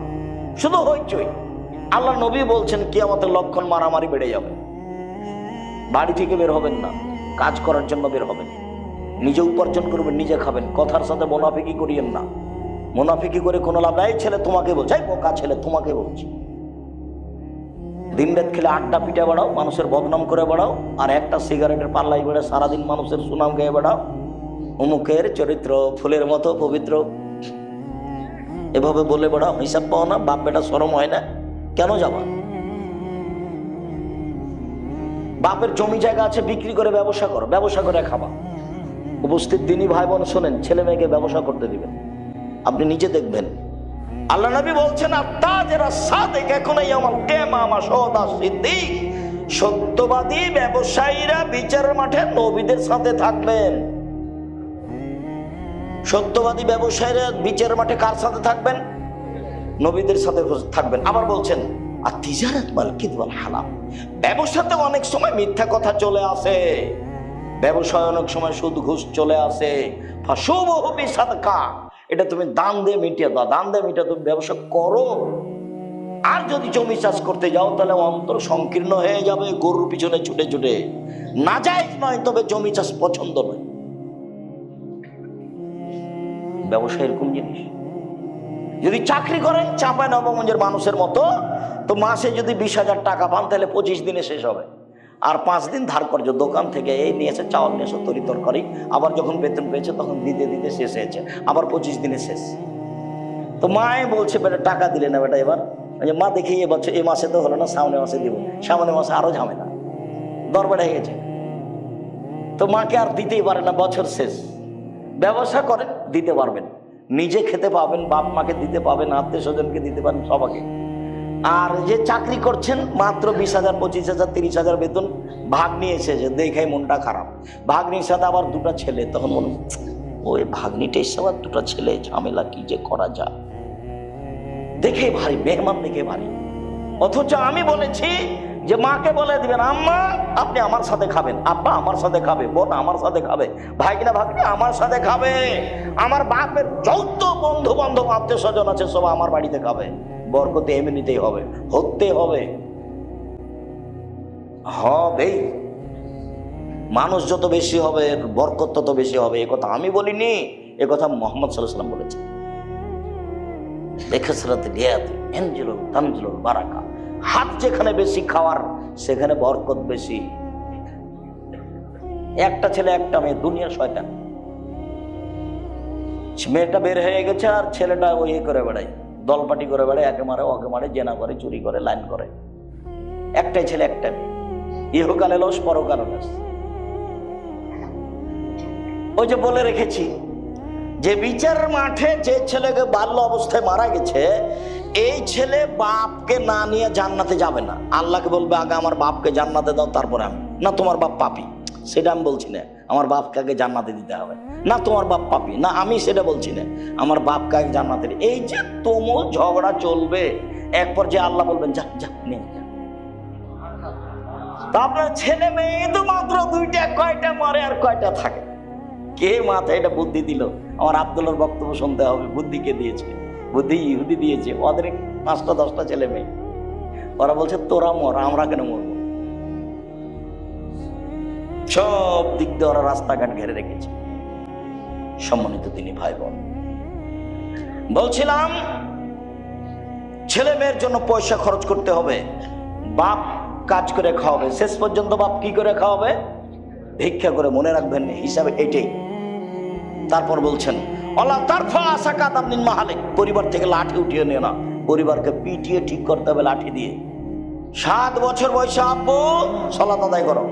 শুধু হইচই। আল্লাহ নবী বলছেন কিয়ামতের লক্ষণ মারামারি বেড়ে যাবে। বাড়ি থেকে বের হবেন না, কাজ করার জন্য বের হবেন, নিজে উপার্জন করবেন, নিজে খাবেন। কথার সাথে মুনাফিকি করিয়েন না। মুনাফিকি করে কোনো লাভ নাই। ছেলে তোমাকে বলছে, বোকা ছেলে তোমাকে বলছি। দিন রাত খেলে আড্ডা পিঠে বেড়াও, মানুষের বদনাম করে বেড়াও, আর একটা সিগারেটের পাল্লাই বেড়ে সারাদিন মানুষের সুনাম গেয়ে বেড়াও। অমুকের চরিত্র ফুলের মতো পবিত্র, এভাবে বলে বেড়াও। হিসাব পাও না? বাপ বেটা শরম হয় না? কেন যাবা? বাপের জমি জায়গা আছে, বিক্রি করে ব্যবসা করো, ব্যবসা করে খাবা। উপস্থিত দিনী ভাই বোন শোনেন, ছেলে মেয়েকে ব্যবসা করতে দিবেন। আপনি নিজে দেখবেন। আল্লাহ নবী বলছেন, সত্যবাদী ব্যবসায়ীরা বিচারের মাঠে নবীদের সাথে থাকবেন। সত্যবাদী ব্যবসায়ীরা বিচারের মাঠে কার সাথে থাকবেন? নবীদের সাথে থাকবেন। আবার বলছেন, আর তিজারাত মাল কিদওয়াল হালাম, ব্যবসাতে অনেক সময় মিথ্যা কথা চলে আসে, ব্যবসায় অনেক সময় সুদ ঘুষ চলে আসে। ফাশুবহু বিসাদকা, এটা তুমি দান দিয়ে মিটিয়ে দাও, দান দিয়ে মিটিয়ে তুমি ব্যবসা করো। আর যদি জমি চাষ করতে যাও তাহলে অন্তর সংকীর্ণ হয়ে যাবে, গরুর পিছনে ছুটে ছুটে। নাজায়েজ নয়, তবে জমি চাষ পছন্দ নয়। ব্যবসা এরকম জিনিস। যদি চাকরি করেন চাঁপাইনবাবগঞ্জের মানুষের মতো, তো মাসে যদি 20,000 টাকা পান তাহলে 25 দিনে শেষ হবে। আর 5 দিন ধার কর্য, দোকান থেকে এই নিয়েছে, চাউল নিয়েছে, তরি তরকারি, আবার যখন বেতন পেয়েছে তখন দিতে দিতে শেষ হয়েছে, আবার 25 দিনে শেষ। তো মায়ে বলছে, বেটা টাকা দিলে না বেটা এবার? মা দেখি এবছর এই মাসে তো হলো না, সামনে মাসে দিব। সামনে মাসে আরো ঝামেলা, দরবার হয়ে গেছে। তো মাকে আর দিতেই পারে না, বছর শেষ। ব্যবসা করেন, দিতে পারবেন, নিজে খেতে পাবেন, বাপ মাকে দিতে পাবেন, আত্মীয় স্বজনকে দিতে পারেন, সবাইকে। আর যে চাকরি করছেন মাত্র 20,000 25,000 30,000 বেতন, ভাগ্নি এসেছে দেখে মনটা খারাপ, ভাগ্নির সাথে আবার দুটো ছেলে, তখন মনে ওই ভাগ্নিটা এসে আবার দুটো ছেলে, ঝামেলা কি যে করা যায়, দেখে ভারী মেহমান দেখে ভারী। অথচ আমি বলেছি যে মাকে বলে দিবেন আম্মা আপনি আমার সাথে খাবেন, আব্বা আমার সাথে খাবে, বোন আমার সাথে খাবে, ভাইনা ভাগ্নি আমার সাথে খাবে, আমার বাপের যত বন্ধু বান্ধব আত্মীয় স্বজন আছে সব আমার বাড়িতে খাবে, বরকতে এমনিতেই হবে, হতে হবে, হবেই। মানুষ যত বেশি হবে বরকত তত বেশি হবে, এ কথা আমি বলিনি, এ কথা মুহাম্মদ সাল্লাল্লাহু আলাইহি ওয়াসাল্লাম বলেছেন। দেখেসরাতে রিয়াতে এনজুলুল তানজুলুল বারাকা, হাত যেখানে বেশি খাওয়ার সেখানে বরকত বেশি। একটা ছেলে একটা মেয়ে, দুনিয়ার শয়তান। মেয়েটা বের হয়ে গেছে আর ছেলেটা ওই করে বেড়ায়, দলপাটি করে বেড়ায়, একে মারে ওকে মারে, জেনা করে, চুরি করে, লাইন করে। একটাই ছেলে একটা মেয়ে, ইহকালে লস পরকালে লস। ওই যে বলে রেখেছি যে বিচারের মাঠে যে ছেলেকে বাল্য অবস্থায় মারা গেছে, এই ছেলে বাপকে না নিয়ে জান্নাতে যাবে না। আল্লাহকে বলবে আগে আমার বাপকে জান্নাতে দাও তারপরে আমি। না তোমার বাপ পাপী, সেটা আমি বলছি না, আমার বাপকে আগে জান্নাতে দিতে হবে। না তোমার বাপ পাপী, না আমি সেটা বলছি না, আমার বাপকে আগে জান্নাতে। এই যে তুমুল ঝগড়া চলবে, এক পর্যায়ে আল্লাহ বলবেন যা যা নিয়ে যা। তা আপনার ছেলে মেয়ে তো মাত্র দুইটা, কয়টা মরে আর কয়টা থাকে? কে মাথায় এটা বুদ্ধি দিল? আমার আব্দুল্লাহর বক্তব্য শুনতে হবে। বুদ্ধি কে দিয়েছে? বুদ্ধি ইহুদি দিয়েছে। ওদের 5টা 10টা ছেলে মেয়ে, ওরা বলছে তোরা মর, আমরা কেন মরবো? সব দিক দিয়ে ওরা রাস্তাঘাট ঘেরে রেখেছে। সম্মানিত তিনি ভাই বোন, বলছিলাম ছেলে মেয়ের জন্য পয়সা খরচ করতে হবে, বাপ কাজ করে খাওয়াবে। শেষ পর্যন্ত বাপ কি করে খাওয়াবে? ভিক্ষা করে। মনে রাখবেন হিসাবে এটাই। তারপর বলছেন আল্লাহ তারফা আসাকাত আপনি মাহালে, পরিবার থেকে লাঠি উঠিয়ে নিয়ে না, পরিবারকে পিটিয়ে ঠিক করতে হবে লাঠি দিয়ে। 7 বছর বয়সে আব্বু সালাত আদায় করো,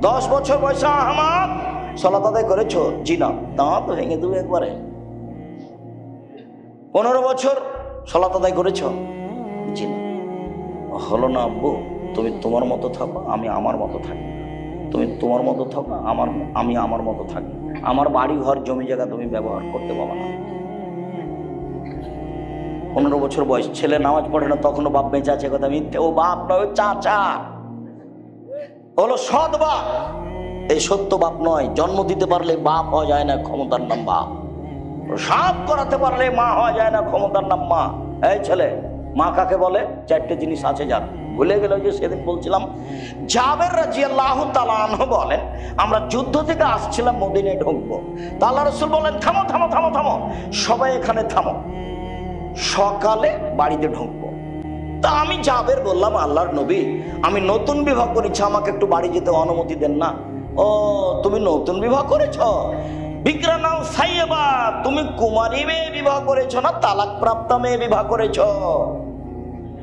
10 বছর বয়সে আহমদ সালাত আদায় করেছো? জি না। তা তো ভেঙে দেবে একবারে। 15 বছর সালাত আদায় করেছো? জি না। হলো না আব্বু, তুমি তোমার মতো থাকো, আমি আমার মতো থাকি। তুমি তোমার মতো থাকো, আমি আমার মতো থাকি। আমার বাড়ি ঘর জমি জায়গা তুমি ব্যবহার করতে পারো না। 15 বছর বয়স, ছেলে নামাজ পড়ে না, তখনও বাপ বেঁচে আছে, কথা মিথ্যে। ও বাপ নয়, চাচা হলো সৎ বাপ। এই সত্য বাপ নয়। জন্ম দিতে পারলে বাপ হওয়া যায় না, ক্ষমতার নাম বাপ। সাপ করাতে পারলে মা হওয়া যায় না, ক্ষমতার নাম মা। এই ছেলে, মা কাকে বলে? 4টে জিনিস আছে যার, ভুলে গেল যে সেদিন বলছিলাম। জাবের রাদিয়াল্লাহু তাআলা আনহু বলেন, আমরা যুদ্ধ থেকে আসছিলাম, মদিনায় ঢুকবো। তা আল্লাহ রাসূল বলেন থামো থামো থামো থামো, সবাই এখানে থামো, সকালে বাড়িতে ঢুকবো। তা আমি জাবের বললাম আল্লাহর নবী, আমি নতুন বিবাহ করেছি, আমাকে একটু বাড়ি যেতে অনুমতি দেন না। ও তুমি নতুন বিবাহ করেছ? বিক্রানাও সাইয়্যিবা, তুমি কুমারী মেয়ে বিবাহ করেছো না তালাক প্রাপ্তা মেয়ে বিবাহ করেছো?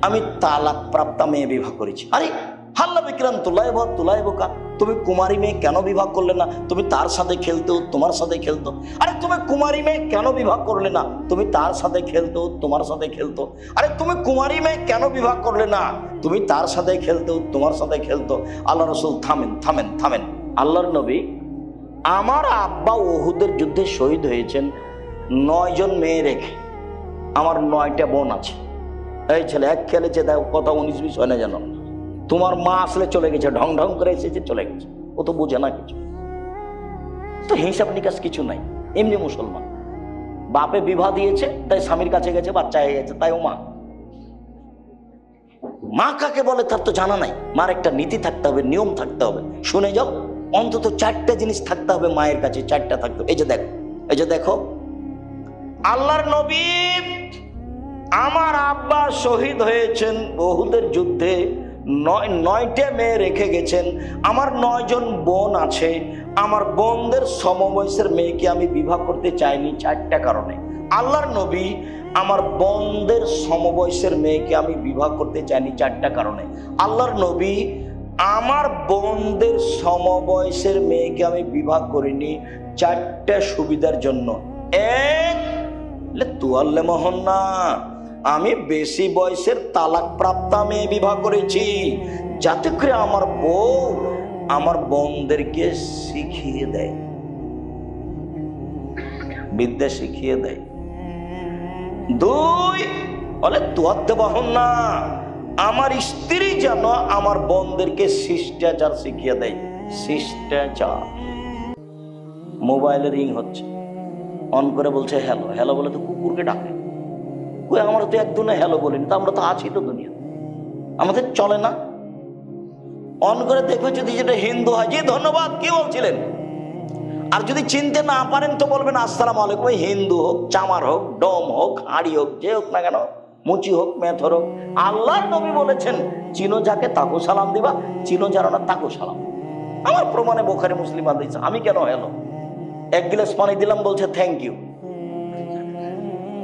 আমি তালাক প্রাপ্তা মেয়ে বিবাহ করেছি। আরে হাল্লা বিক্রান তুলাইবকা, তুমি কুমারী মেয়ে কেন বিবাহ করলে না? তুমি তার সাথে খেলতো, তোমার সাথে খেলতো। আরে তুমি কুমারী মেয়ে কেন বিবাহ করলে না? তুমি তার সাথে খেলতো, তোমার সাথে খেলতো। আরে তুমি কুমারী মেয়ে কেন বিবাহ করলে না? তুমি তার সাথে খেলতো, তোমার সাথে খেলতো। আল্লাহ রাসূল থামেন থামেন থামেন। আল্লাহর নবী, আমার আব্বা উহুদের যুদ্ধে শহীদ হয়েছেন 9 জন মেয়ে রেখে, আমার 9টা বোন আছে। এই ছেলে এক খেলেছে, দেখো কথা 19-20 হয় না জানো। তোমার মা আসলে চলে গেছে, ঢং ঢং করে এসেছে, চলে গেছে, ও তো বোঝে না কিছু, তো হিসাব নিকাশ কিছু নাই। এমনি মুসলমান, বাপে বিবাহ দিয়েছে তাই স্বামীর কাছে গেছে, বাচ্চা হয়ে গেছে, তাই ও মা। মা কাকে বলে তার তো জানা নাই। মার একটা নীতি থাকতে হবে, নিয়ম থাকতে হবে। শুনে যাও, অন্তত 4টে জিনিস থাকতে হবে মায়ের কাছে, 4টা থাকতে হবে। এই যে দেখো, এই যে দেখো, আল্লাহর নবী, আমার আব্বা শহীদ হয়েছেন উহুদের যুদ্ধে, 9টা মেয়ে রেখে গেছেন। আমার 9 জন বোন আছে, আমার বোনদের সমবয়সের মেয়েকে আমি বিবাহ করতে চাইনি 4টা কারণে। আল্লাহর নবী, আমার বোনদের সমবয়সের মেয়েকে আমি বিবাহ করতে চাইনি 4টা কারণে। আল্লাহর নবী, আমার বোনদের সমবয়সের মেয়েকে আমি বিবাহ করিনি 4টা সুবিধার জন্য। এক, তুয়াল্লে মোহন না, আমি বেশি বয়সের তালাক প্রাপ্তা মেয়ে বিবাহ করেছি, যাতে করে আমার বউ আমার বোনদেরকে শিখিয়ে দেয়, বিদ্যা শিখিয়ে দেয়। দুই, বলে তোয়াত্তে বাহন না, আমার স্ত্রী যেন আমার বোনদেরকে শিষ্টাচার শিখিয়ে দেয়। শিষ্টাচার। মোবাইলে রিং হচ্ছে, অন করে বলছে হ্যালো। হ্যালো বলে তো কুকুরকে ডাকে। কই, আমরা তো একদিনে হ্যালো বলিনি, তো আমরা তো আছি তো দুনিয়া, আমাদের চলে না। অন করে দেখবে যদি যেটা হিন্দু হয়, জি ধন্যবাদ, কি বলছিলেন। আর যদি চিনতে না পারেন তো বলবেন আসসালামু আলাইকুম। হিন্দু হোক, চামার হোক, ডম হোক, হাড়ি হোক, যে হোক না কেন, মুচি হোক, মেথর হোক, আল্লাহর নবী বলেছেন চিনো যাকে তাকে সালাম দিবা, চিনো যারা না তাকে সালাম। আমার প্রমাণে বুখারী মুসলিম হাদিস। আমি কেন হ্যালো? এক গিলাস পানি দিলাম, বলছে থ্যাংক ইউ।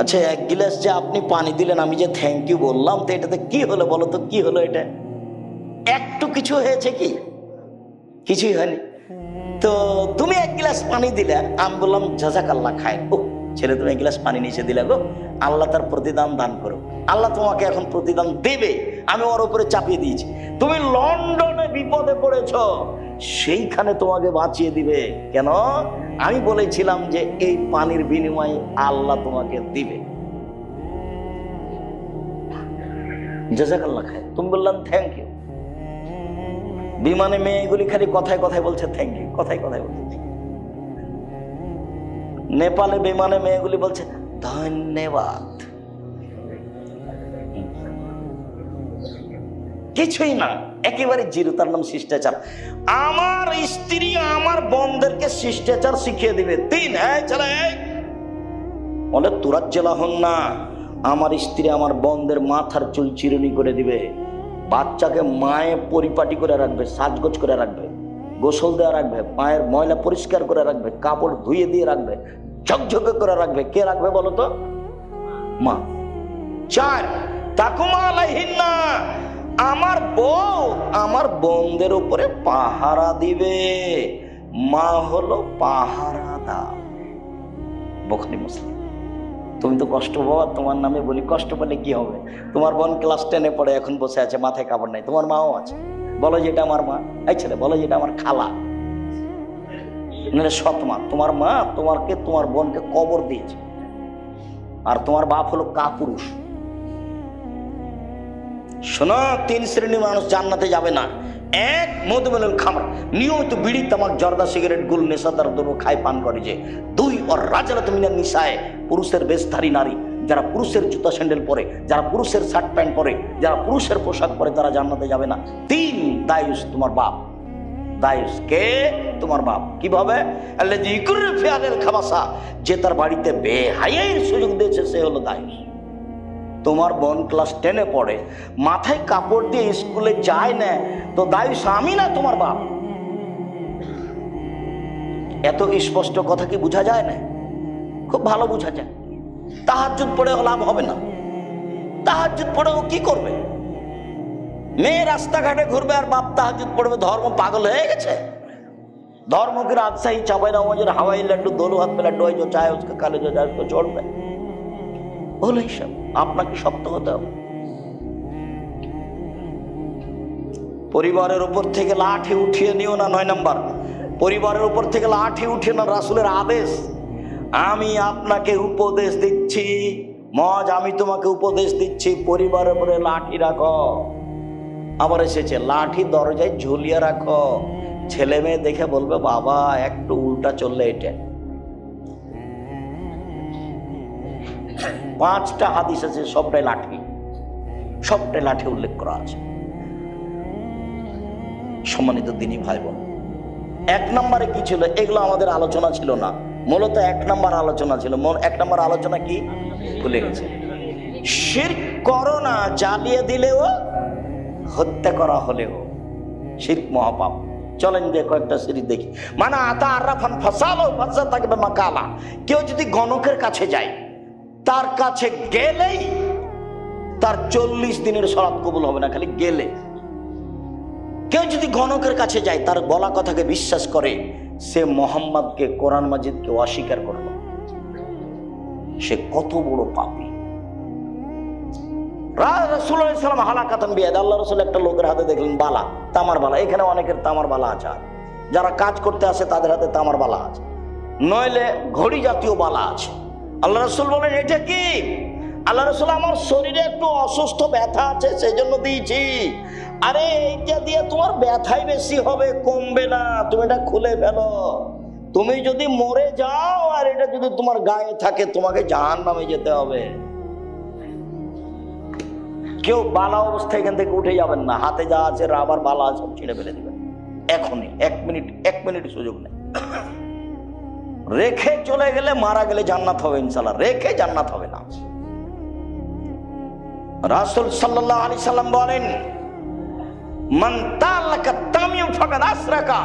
আচ্ছা, এক গিলাস যে আপনি পানি দিলেন, আমি যে থ্যাংক ইউ বললাম, তো এটাতে কি হলো বলো তো, কি হলো? এটা একটু কিছু হয়েছে কি? কিছুই হয়নি। তো তুমি এক গিলাস পানি দিলে, আমি বললাম জাযাকাল্লাহ খায়। ও ছেলে, তুমি এক গিলাস পানি নিচে দিলে গো, আল্লাহ তার প্রতিদান দান করো। আল্লাহ তোমাকে এখন প্রতিদান দেবে, আমি ওর উপরে চাপিয়ে দিয়েছি। তুমি লন্ডনে বিপদে পড়েছ, সেইখানে তোমাকে বাঁচিয়ে দিবে। কেন? আমি বলেছিলাম যে এই পানির বিনিময়ে আল্লাহ তোমাকে দিবে। জাযাকাল্লাহ খায়। তুমি বললাম থ্যাংক ইউ। বিমানে মেয়েগুলি খালি কথায় কথায় বলছে থ্যাংক ইউ, কথায় কথায় বলছে। নেপালে বিমানে মেয়েগুলি বলছে ধন্যবাদ। কিছুই না, একেবারে জিরো। তার নাম শিষ্টাচার। আমার স্ত্রী আমার বোনদেরকে শিষ্টাচার শিখিয়ে দিবে। তিন, বলে তুরাজ্জেলা হন না, আমার স্ত্রী আমার বোনদের মাথার চুল চিরুনি করে দিবে, বাচ্চাকে মায়ে পরিপাটি করে রাখবে, সাজগোজ করে রাখবে, গোসল দেওয়া রাখবে, পায়ের ময়লা পরিষ্কার করে রাখবে, কাপড় ধুয়ে দিয়ে রাখবে, ঝকঝকে করে রাখবে। কে রাখবে বলো তো? মা। চার, তাকুমা আলাইহিন্না, আমার বউ আমার বোনদের উপরে পাহারা দিবে। মা হলো পাহারাদার। বুখারী মুসলিম। তুমি তো কষ্ট পাবা, তোমার নামে বলি, কষ্ট পেলে কি হবে? তোমার বোন ক্লাস 10-এ পড়ে, এখন বসে আছে, মাথায় কাপড় নাই, তোমার মাও আছে। বলো যেটা আমার মা। এই ছেলে, বলো যেটা আমার খালা, সৎ মা। তোমার মা তোমার বোনকে কবর দিয়েছে, আর তোমার বাপ হলো কাপুরুষ। শোনো, 3 শ্রেণীর মানুষ জান্নাতে যাবে না। এক, মধুমেলুল খামর, নিয়মিত বিড়ি, তামাক, জর্দা, সিগারেট, গুল, নেশাদার দ্রব্য খায়, পান করে যে। 2, ওর রাজারাত মিনান নিসায়ে, পুরুষের বেশধারী নারী, যারা পুরুষের জুতা স্যান্ডেল পরে, যারা পুরুষের শার্ট প্যান্ট পরে, যারা পুরুষের পোশাক পরে, তারা জান্নাতে যাবে না। 3, দায়ুস, তোমার বাপ। দায়ুস কে? তোমার বাপ। কিভাবে? আল্লাযী ইকুরু ফি আলিল খাবাসা, যে তার বাড়িতে বেহায়ার সুযোগ দিয়েছে, সে হলো দায়ুস। তোমার বোন ক্লাস 10-এ পড়ে, মাথায় কাপড় দিয়ে স্কুলে যায় না, তো দায়ুস আমি না তোমার বাপ। এত স্পষ্ট কথা কি বোঝা যায় না? খুব ভালো বোঝা যায়। তাহাজ্জুদ পড়েও লাভ হবে না। তাহাজ্জুদ পড়েও কি করবে? মেয়ে রাস্তাঘাটে ঘুরবে আর বাপ তাহাজ্জুদ পড়বে। ধর্ম পাগল হয়ে গেছে। धर्म की राजशाही चापाई नवाज़ हवाई लड्डू दोनों हाथ में लड्डू है जो चाहे उसका काले जो जाए उसको छोड़ दे বলে হিসাব আপনাকে শক্ত হতে হবে। পরিবারের উপর থেকে লাঠি উঠিয়ে নিও না। 9 নাম্বার, পরিবারের উপর থেকে লাঠি উঠিয়ে না, রাসূলের আদেশ। আমি আপনাকে উপদেশ দিচ্ছি, মজ আমি তোমাকে উপদেশ দিচ্ছি, পরিবারের উপরে লাঠি রাখো। আবার এসেছে লাঠি দরজায় ঝুলিয়ে রাখো। ছেলে মেয়ে দেখে বলবে বাবা একটু উল্টা চললে এটা। 5টা হাদিস আছে, সবটাই লাঠি, সবটাই লাঠি উল্লেখ করা আছে। সম্মানিত দ্বীনী ভাই বোন, 1 নম্বরে কি ছিল? এগুলো আমাদের আলোচনা ছিল না, মূলত 1 নম্বর আলোচনা ছিল। 1 নম্বর আলোচনা কি ভুলে গেছে? শিরক করো না, জ্বালিয়ে দিলেও হত্যা করা হলেও শিরক মহাপাপ। চলেন যে কয়েকটা সিরিজ দেখি। মানে আতা আরাফান ফাসালো ফাসা থাকবে মাকালা। কেউ যদি গণকের কাছে যায়, তার কাছে গেলেই তার 40 দিনের সালাত কবুল হবে না, খালি গেলে। কেউ যদি গণকের কাছে যায়, তার বলা কথাকে বিশ্বাস করে, সে মোহাম্মদকে, কোরআন মাজিদকে অস্বীকার করলো। সে কত বড় পাপী। রাসূলুল্লাহ সাল্লাল্লাহু আলাইহি ওয়াসাল্লাম হালাকাতান বিয়াদ, আল্লাহ রাসূল একটা লোকের হাতে দেখলেন বালা, তামার বালা। এখানে অনেকের তামার বালা আছে, যারা কাজ করতে আসে তাদের হাতে তামার বালা আছে, নইলে ঘড়ি জাতীয় বালা আছে। আল্লাহ রাসূল বলেন এটা কি? আল্লাহ রাসূল আমার শরীরে একটু অসুস্থ ব্যথা আছে সেই জন্য দিয়েছি। আরে এইটা দিয়ে তোমার ব্যথাই বেশি হবে, কমবে না, তুমি এটা খুলে ফেলো। তুমি যদি মরে যাও আর এটা যদি তোমার গায়ে থাকে তোমাকে জাহান্নামে যেতে হবে। কেউ বালা অবস্থায় এখান থেকে উঠে যাবেন না, হাতে যা আছে রাবার বালা সব ছিঁড়ে ফেলে দিবেন এখনই, এক মিনিট সুযোগ নেই। রেখে চলে গেলে, মারা গেলে জান্নাত হবে ইনশাআল্লাহ, রেখে জান্নাত হবে না। রাসূল সাল্লাল্লাহু আলাইহি সাল্লাম বলেন, মান তালাকা তামিম ফাকাদ আশরাকা,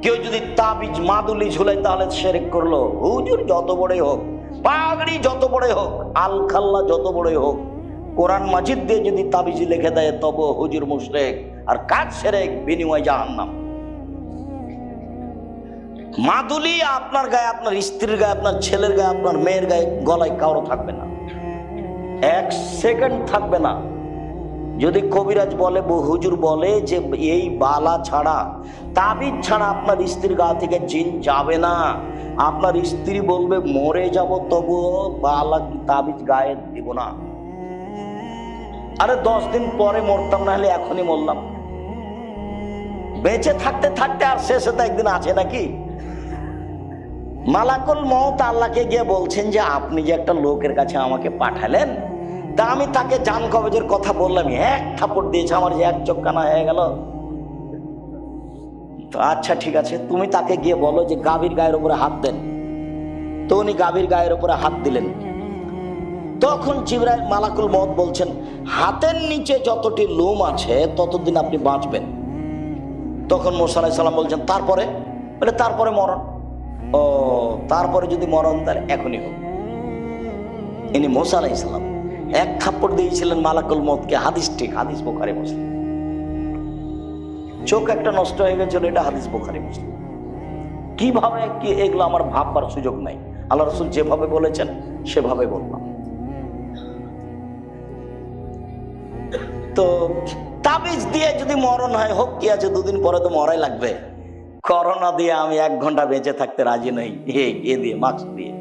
কেউ যদি তাবিজ মাদুলি ঝুলায় তাহলে শিরক করলো। হুজুর যত বড়ই হোক, পাগড়ি যত বড়ই হোক, আলখাল্লা যত বড়ই হোক, কোরআন মাজিদ দিয়ে যদি তাবিজ লিখে দেয় তবে হুজুর মুশরিক, আর কাজ শিরক, বিনিময় জাহান্নাম। মাদুলি আপনার গায়ে, আপনার স্ত্রীর গায়ে, আপনার ছেলের গায়ে, আপনার মেয়ের গায়ে, গলায় কারো থাকবে না, এক সেকেন্ড থাকবে না। যদি কবিরাজ বলে, হুজুর বলে যে এই বালা ছাড়া, তাবিজ ছাড়া আপনার স্ত্রীর গা থেকে জিন যাবে না, আপনার স্ত্রী বলবে মরে যাব তবুও বালা তাবিজ গায়ে দিব না। আরে 10 দিন পরে মরতাম, না হলে এখনই মরলাম। বেঁচে থাকতে থাকতে আর শেষে তো একদিন আছে নাকি? মালাকুল মউত আল্লাহকে গিয়ে বলছেন যে আপনি যে একটা লোকের কাছে আমাকে পাঠালেন, তা আমি তাকে জান কবজের কথা বললাম, এক থাপড় দিয়েছে, আমার যে এক চোখ কানা হয়ে গেল। তো আচ্ছা ঠিক আছে, তুমি তাকে গিয়ে বলো যে গাভীর গায়ের উপরে হাত দেন। তো উনি গাভীর গায়ের উপরে হাত দিলেন। তখন জিবরাইল মালাকুল মউত বলছেন, হাতের নিচে যতটি লোম আছে ততদিন আপনি বাঁচবেন। তখন মুসা আলাইহিস সালাম বলছেন তারপরে? বলে তারপরে মরণ। ও, তারপরে যদি মরণ তাহলে এখনই হোক। ইনি মুসা আলাইহিস সালাম এক থাপ্পড় দিয়েছিলেন মালাকুল মউতকে। হাদিস ঠিক, হাদিস বুখারী মুসলিম। চোখ একটা নষ্ট হয়ে গেছিল, এটা হাদিস বুখারী মুসলিম। কিভাবে কি এগুলো আমার ভাববার সুযোগ নাই, আল্লাহ রাসূল যেভাবে বলেছেন সেভাবে বললাম। তো তাবিজ দিয়ে যদি মরণ হয় হোক, কি আছে, 2 দিন পরে তো মরাই লাগবে। করোনা দিয়ে আমি 1 ঘন্টা বেঁচে থাকতে রাজি নই, এ দিয়ে মাস্ক দিয়ে।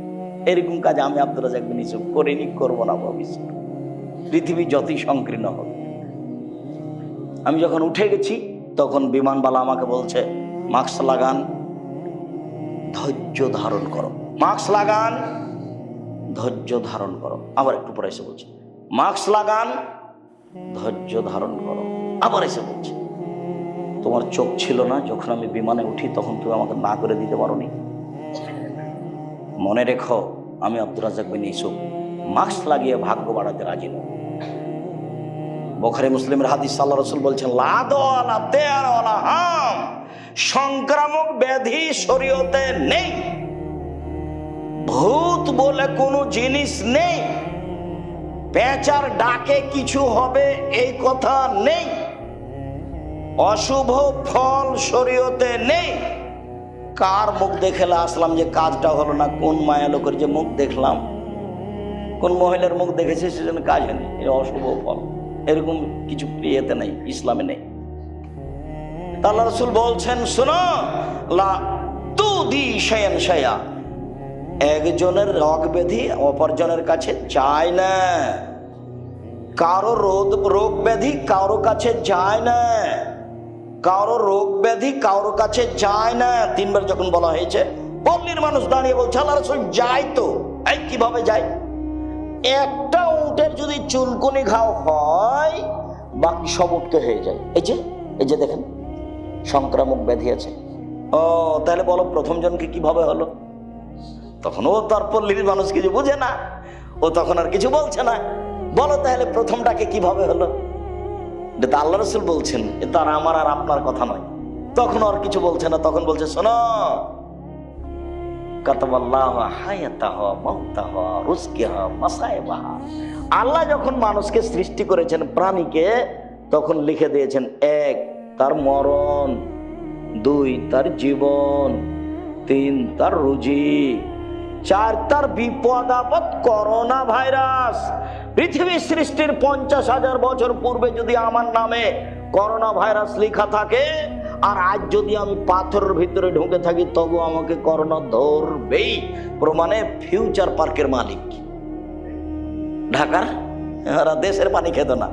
এরকম কাজ আমি আব্দুর রাজ্জাক বিন ইউসুফ করিনি, করবো না ভবিষ্যৎ। পৃথিবী যতই সংকীর্ণ হোক। আমি যখন উঠে গেছি তখন বিমানবালা আমাকে বলছে মাস্ক লাগান, ধৈর্য ধারণ করো। মাস্ক লাগান, ধৈর্য ধারণ করো। আবার একটু পরে এসে বলছে মাস্ক লাগান, ধৈর্য ধারণ করো। আবার এসে বলছে তোমার চোখ ছিল না যখন আমি বিমানে উঠি, তখন তুমি আমাকে না করে দিতে পারোনি। মনে রেখো, আমি আব্দুর রাজ্জাক বিন ইউসুফ মাস্ক লাগিয়ে ভাগ্য বাড়াতে রাজি নই। বুখারী মুসলিমের হাদিস, আল্লাহ রাসূল বলছেন সংক্রামক ব্যাধি শরীয়তে নেই, ভূত বলে কোনো জিনিস নেই, পেঁচার ডাকে কিছু হবে এই কথা নেই, অশুভ ফল শরীয়তে নেই। কার মুখ দেখে আসলাম যে কাজটা হলো না, কোন মায়া লোকের যে মুখ দেখলাম, কোন মহিলার মুখ দেখেছে সেজন্য কাজ হয়নি, এটা অশুভ ফল, এরকম কিছু ইয়েতে নেই, ইসলামে নেই। আল্লাহ রাসূল বলছেন শোনো, লা তুদি শায়ান শায়া, একজনের রোগ ব্যাধি অপরজনের কাছে যায় না, কারো রোগ ব্যাধি কারো কাছে যায় না, কারো রোগ ব্যাধি কারো কাছে যায় না। 3 বার যখন বলা হয়েছে, পল্লীর মানুষ দাঁড়িয়ে বলছে আল্লাহ রাসূল যায় তো। এই কিভাবে যায়? একটা উটের যদি চুলকুনি ঘাও হয় বাকি সব উটকে হয়ে যায়। এই যে দেখেন সংক্রামক ব্যাধি আছে। ও তাহলে বলো প্রথম জনকে কিভাবে হলো? তখন ও তার পল্লীর মানুষ কিছু বুঝে না, ও তখন আর কিছু বলছে না। বলো তাহলে প্রথমটাকে কিভাবে হলো? এটা তো আল্লাহ রাসূল বলছেন, এটা আর আমার আর আপনার কথা নয়। তখন আর কিছু বলছে না, তখন বলছে শোনো, কাতাবাল্লাহু হায়াতাহু মাউতাহু রুজকাহু মাসাইবাহা, আল্লাহ যখন মানুষকে সৃষ্টি করেছেন, প্রাণীকে, তখন লিখে দিয়েছেন 1 তার মরণ, 2 তার জীবন, 3 তার রুজি, চারটার বিপদ আপদ করোনা ভাইরাস। পৃথিবী সৃষ্টির 50,000 বছর পূর্বে যদি আমার নামে করোনা ভাইরাস লেখা থাকে, আর আজ যদি আমি পাথরের ভিতরে ঢুকে থাকি, তবু আমাকে করোনা ধরবেই। প্রমাণে ফিউচার পার্কের মালিক ঢাকার, ওরা দেশের পানি খেত না,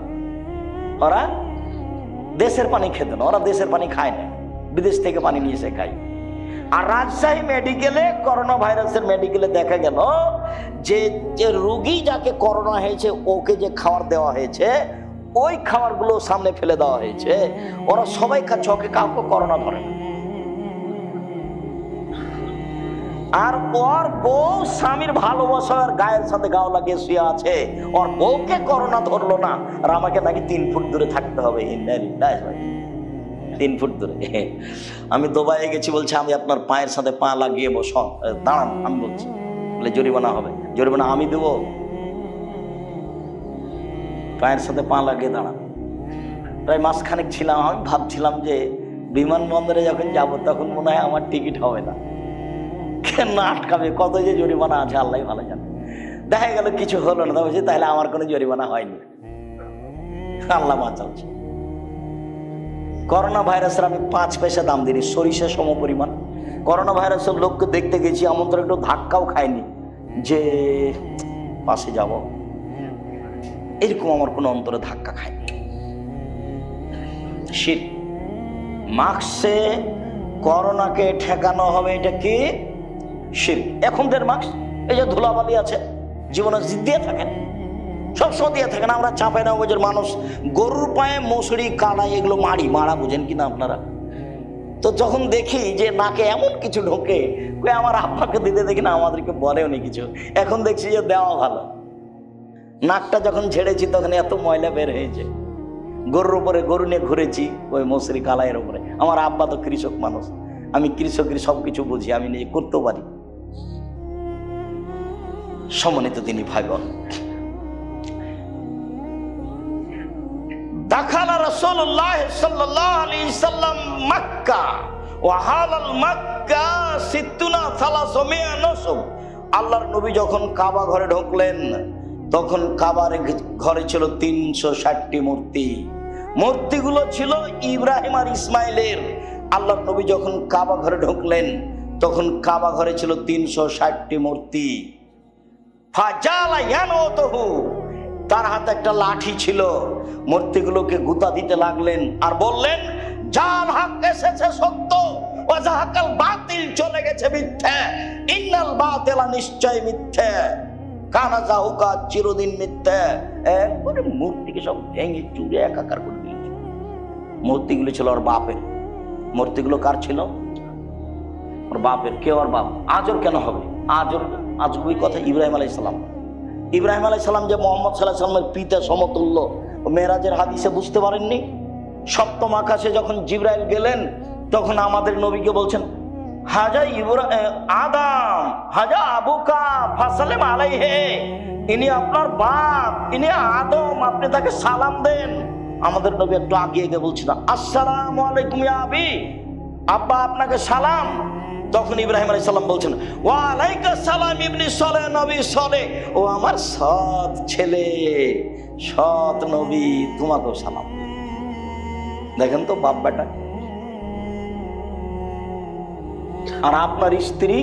ওরা দেশের পানি খেত না, ওরা দেশের পানি খায় না, বিদেশ থেকে পানি নিয়ে এসে খায়। আর রাজশাহী মেডিকেলে, করোনা ভাইরাসের মেডিকেলে দেখা গেল যে রোগী যাকে করোনা হয়েছে ওকে যে খাবার দেওয়া হয়েছে, ওই খাবারগুলো সামনে ফেলে দেওয়া হয়েছে। ওরা সবাই খাচ্ছে, ওকে কাউকে করোনা ধরে না। আর ওর বউ স্বামীর ভালোবাসার গায়ের সাথে গাও লাগিয়ে শুয়ে আছে, ওর বউকে করোনা ধরলো না, আর আমাকে নাকি 3 ফুট দূরে থাকতে হবে। 3 ফুট দূরে। আমি দুবাইয়ে গেছি, বলছে আমি আপনার পায়ের সাথে পা লাগিয়ে বসন, দাঁড়ান, আমি বলছি, বলে জরিমানা হবে। জরিমানা আমি দেবো? পায়ের সাথে পা লাগিয়ে দাঁড়ান। প্রায় মাসখানেক ছিলাম, আমি ভাবছিলাম যে বিমানবন্দরে যখন যাব তখন মনে হয় আমার টিকিট হবে না, কেন আটকাবে, কত যে জরিমানা আছে আল্লাহ ভালো জানে। দেখা গেল কিছু হলো না, বলছি তাহলে আমার কোনো জরিমানা হয়নি, আল্লাহ বাঁচাচ্ছে। করোনা ভাইরাসের আমি 5 পয়সা দাম দিইনি, সরিষা সম পরিমাণ। করোনা ভাইরাসের লোককে দেখতে গেছি, আমন্ত্রণ একটু ধাক্কাও খায়নি যে পাশে যাব, এরকম আমার কোনো অন্তরে ধাক্কা খায়নি। শীত মাস্কে করোনাকে ঠেকানো হবে, এটা কি শিরক। এখন মাস্ক, এই যে ধুলাবালি আছে, জীবনে দিয়ে থাকেন, সবসময় দিয়ে থাকেন। আমরা চাপাই নবাবগঞ্জের মানুষ গরুর পায়ে মশুরি কাটা এগুলো মারা বুঝেন কিনা আপনারা? তো যখন দেখি যে নাকে এমন কিছু ঢোকে, আমার আব্বাকে দিতে দেখি না, আমাদেরকে বলেও নি কিছু। এখন দেখছি যে দেওয়া ভালো। নাকটা যখন ঝেড়েছি তখন এত ময়লা বের হয়েছে। গরুর উপরে গরু নিয়ে ঘুরেছি, ওই মশুরি কালাইয়ের উপরে। আমার আব্বা তো কৃষক মানুষ, আমি কৃষকের সবকিছু বুঝি, আমি নিজে করতেও পারি। সম্মানিত তিনি ভাই বোন, দাখালা রাসূলুল্লাহ সাল্লাল্লাহু আলাইহি সাল্লাম মক্কা ওয়া হালাল মক্কা 360 নসব। আল্লাহর নবী যখন কাবা ঘরে ঢুকলেন, তখন কাবার ঘরে ছিল 360টি মূর্তি। মূর্তিগুলো ছিল ইব্রাহিম আর ইসমাইলের। আল্লাহর নবী যখন কাবা ঘরে ঢুকলেন, তখন কাবা ঘরে ছিল 360টি মূর্তি। ফাজালা ইয়ানুতুহু, তার হাতে একটা লাঠি ছিল, মূর্তিগুলোকে গুতা দিতে লাগলেন আর বললেন, জাল হক এসেছে সত্য, ওয়া জাহাকাল বাতিল চলে গেছে মিথ্যা, ইন্নাল বাতিলা নিশ্চয় মিথ্যা, কানা জাহুকা চিরদিন মিথ্যা। একবারে মূর্তিকে সব ভেঙে চুরে একাকার করে দিয়েছে। মূর্তিগুলো ছিল ওর বাপের। মূর্তিগুলো কার ছিল? ওর বাপের। কে ওর বাপ? আজর কেন হবে? আজরবি কথা ইব্রাহিম আলাইহিস সালাম। ইব্রাহিম আলাইহিস সালাম যে মুহাম্মদ সাল্লাল্লাহু আলাইহি ওয়াসাল্লামের পিতা সমতুল্য, মেরাজের হাদিসে বুঝতে পারেননি? 7ম আকাশে যখন জিবরাইল গেলেন, তখন আমাদের নবীকে বলছেন, হাজা আদম হাজা আবুকা ফাসালেম আলাইহে, ইনি আপনার বাপ, ইনি আদম, আপনি তাকে সালাম দেন। আমাদের নবী একটু আগিয়ে গিয়ে বলছিল, আসসালামু আলাইকুম ইয়া আবি, আব্বা আপনাকে সালাম। তখন ইব্রাহিম আলাইহিস সালাম বলছেন, ওয়া আলাইকুম সালাম ইবনি সালেহ, নবী সালেহ, ও আমার সৎ ছেলে, সৎ নবী, তোমাকেও সালাম। দেখেন তো বাপ বেটা। আর আপনার স্ত্রী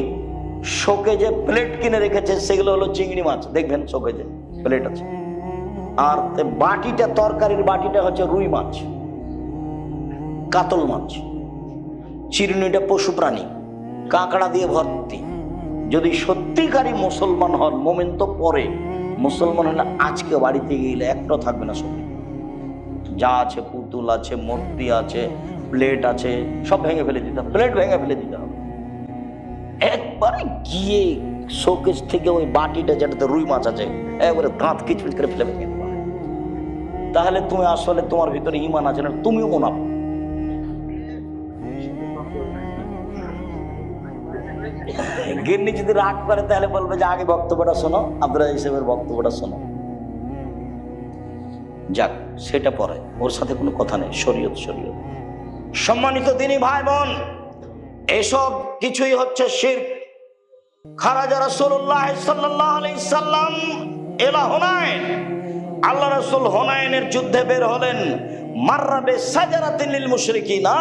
শোকে যে প্লেট কিনে রেখেছে, সেগুলো হলো চিংড়ি মাছ, দেখবেন শোকে যে প্লেট আছে। আর বাটিটা, তরকারির বাটিটা হচ্ছে রুই মাছ, কাতল মাছ। চিরুনিটা পশু প্রাণী, কাঁকড়া দিয়ে ভর্তি। যদি সত্যিকারী মুসলমান হন, মোমেন তো পরে, মুসলমান হলে আজকে বাড়িতে গেলে একটা থাকবে না, সব যা আছে, পুতুল আছে, মূর্তি আছে, প্লেট আছে, সব ভেঙে ফেলে দিতে হবে। প্লেট ভেঙে ফেলে দিতে হবে। একবারে গিয়ে শোকেস থেকে ওই বাটিটা যেটাতে রুই মাছ আছে, একবারে দাঁত কিচমিচ করে ফেলে ভেঙে দেবে। তাহলে তুমি আসলে তোমার ভিতরে ঈমান আছে না, তুমিও মুনাফিক। গিন্নি যদি রাগ করে, তাহলে বলবে যে আগে বক্তব্যটা শোনো, আব্দুল রাজ্জাক সাহেবের বক্তব্যটা শোনো। যাক, সেটা পরে, ওর সাথে কোনো কথা নেই। শরীয়ত। সম্মানিত দিনী ভাই বোন, এসব কিছুই হচ্ছে শিরক। খারাজা রাসূলুল্লাহ সাল্লাল্লাহু আলাইহি সাল্লাম ইলা হুনাইন, আল্লাহ রাসূল হুনাইনের যুদ্ধে বের হলেন। মাররাবে সাজারাতিন লিল মুশরিকিনা,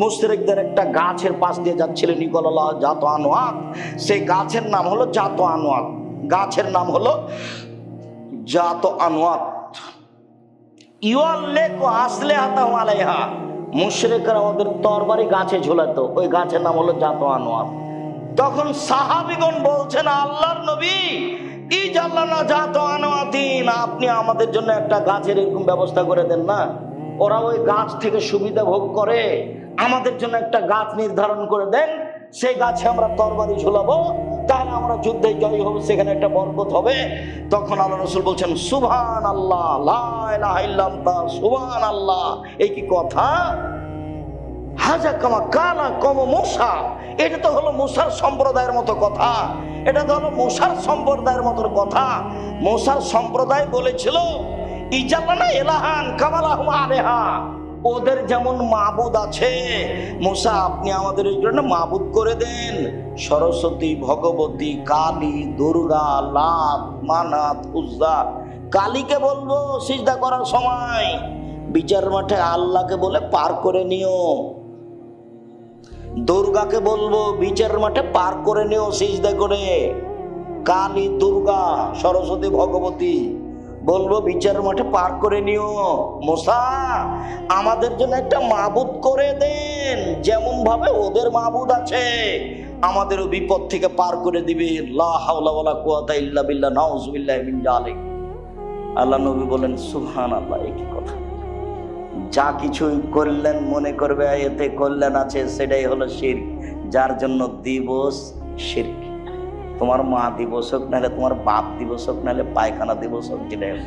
মুশরিকদের একটা গাছের পাশ দিয়ে যাচ্ছিলেন ইকলাল্লাহ জাত আনওয়াত। সেই গাছের নাম হলো জাত আনওয়াত, গাছের নাম হলো জাত আনওয়াত। ইউআল্লিকু আসলিহাতাহু আলাইহা, মুশরিকরা ওদের তরবারি গাছে ঝুলাতো, ওই গাছের নাম হলো জাত আনওয়াত। তখন সাহাবীগণ বলছেন, আল্লাহর নবী, ইজাল্লানা জাত আনওয়াতিন, আপনি আমাদের জন্য একটা গাছের এরকম ব্যবস্থা করে দেন না। ওরা ওই গাছ থেকে সুবিধা ভোগ করে, আমাদের জন্য একটা গাছ নির্ধারণ করে দেন, সেই গাছে আমরা তরবারি ঝুলাবো, তাহলে আমরা যুদ্ধে জয়ী হবো, সেখানে একটা বরকত হবে। তখন আল্লাহ রাসূল বলছেন, সুবহানাল্লাহ, লা ইলাহা ইল্লাল্লাহ, সুবহানাল্লাহ। এই কি কথা? হাজা কামা কালা কম মুসা, এটা তো হলো মুসার সম্প্রদায়ের মতো কথা, এটা তো হলো মুসার সম্প্রদায়ের মতো কথা। মুসার সম্প্রদায় বলেছিল, ইজাল্লানা ইলাহান কামালাহুম আলাইহা, ওদের যেমন মাবুদ আছে, মুসা আপনি আমাদের এই জন্য মাবুদ করে দেন। সরস্বতী, ভগবতী, কালী, দুর্গা, লাত, মানাত, উজ্জা। কালীকে বলবো সিজদা করার সময় বিচার মাঠে আল্লাহকে বলে পার করে নিও। দুর্গাকে বলবো বিচার মাঠে পার করে নিও সিজদা করে। কালী, দুর্গা, সরস্বতী, ভগবতী বলবো বিচার মাঠে পার করে নিও। মুসা আমাদের জন্য একটা মাবুদ করে দেন, যেমন ভাবে ওদের মাবুদ আছে, আমাদেরও বিপদ থেকে পার করে দিবে। লা হাওলা ওয়ালা কুওয়াতা ইল্লা বিল্লাহ, নাউযুবিল্লাহি মিন যালিক। আল্লাহ নবী বলেন, সুবহানাল্লাহ, এই কি কথা? যা কিছুই করলেন মনে করবে এতে কল্যাণ আছে, সেটাই হলো শিরক। যার জন্য দিবস শিরক, তোমার মা দিবস হোক, নাহলে তোমার বাপ দিবস হোক, নাহলে পায়খানা দিবস হোক, যেটাই হোক।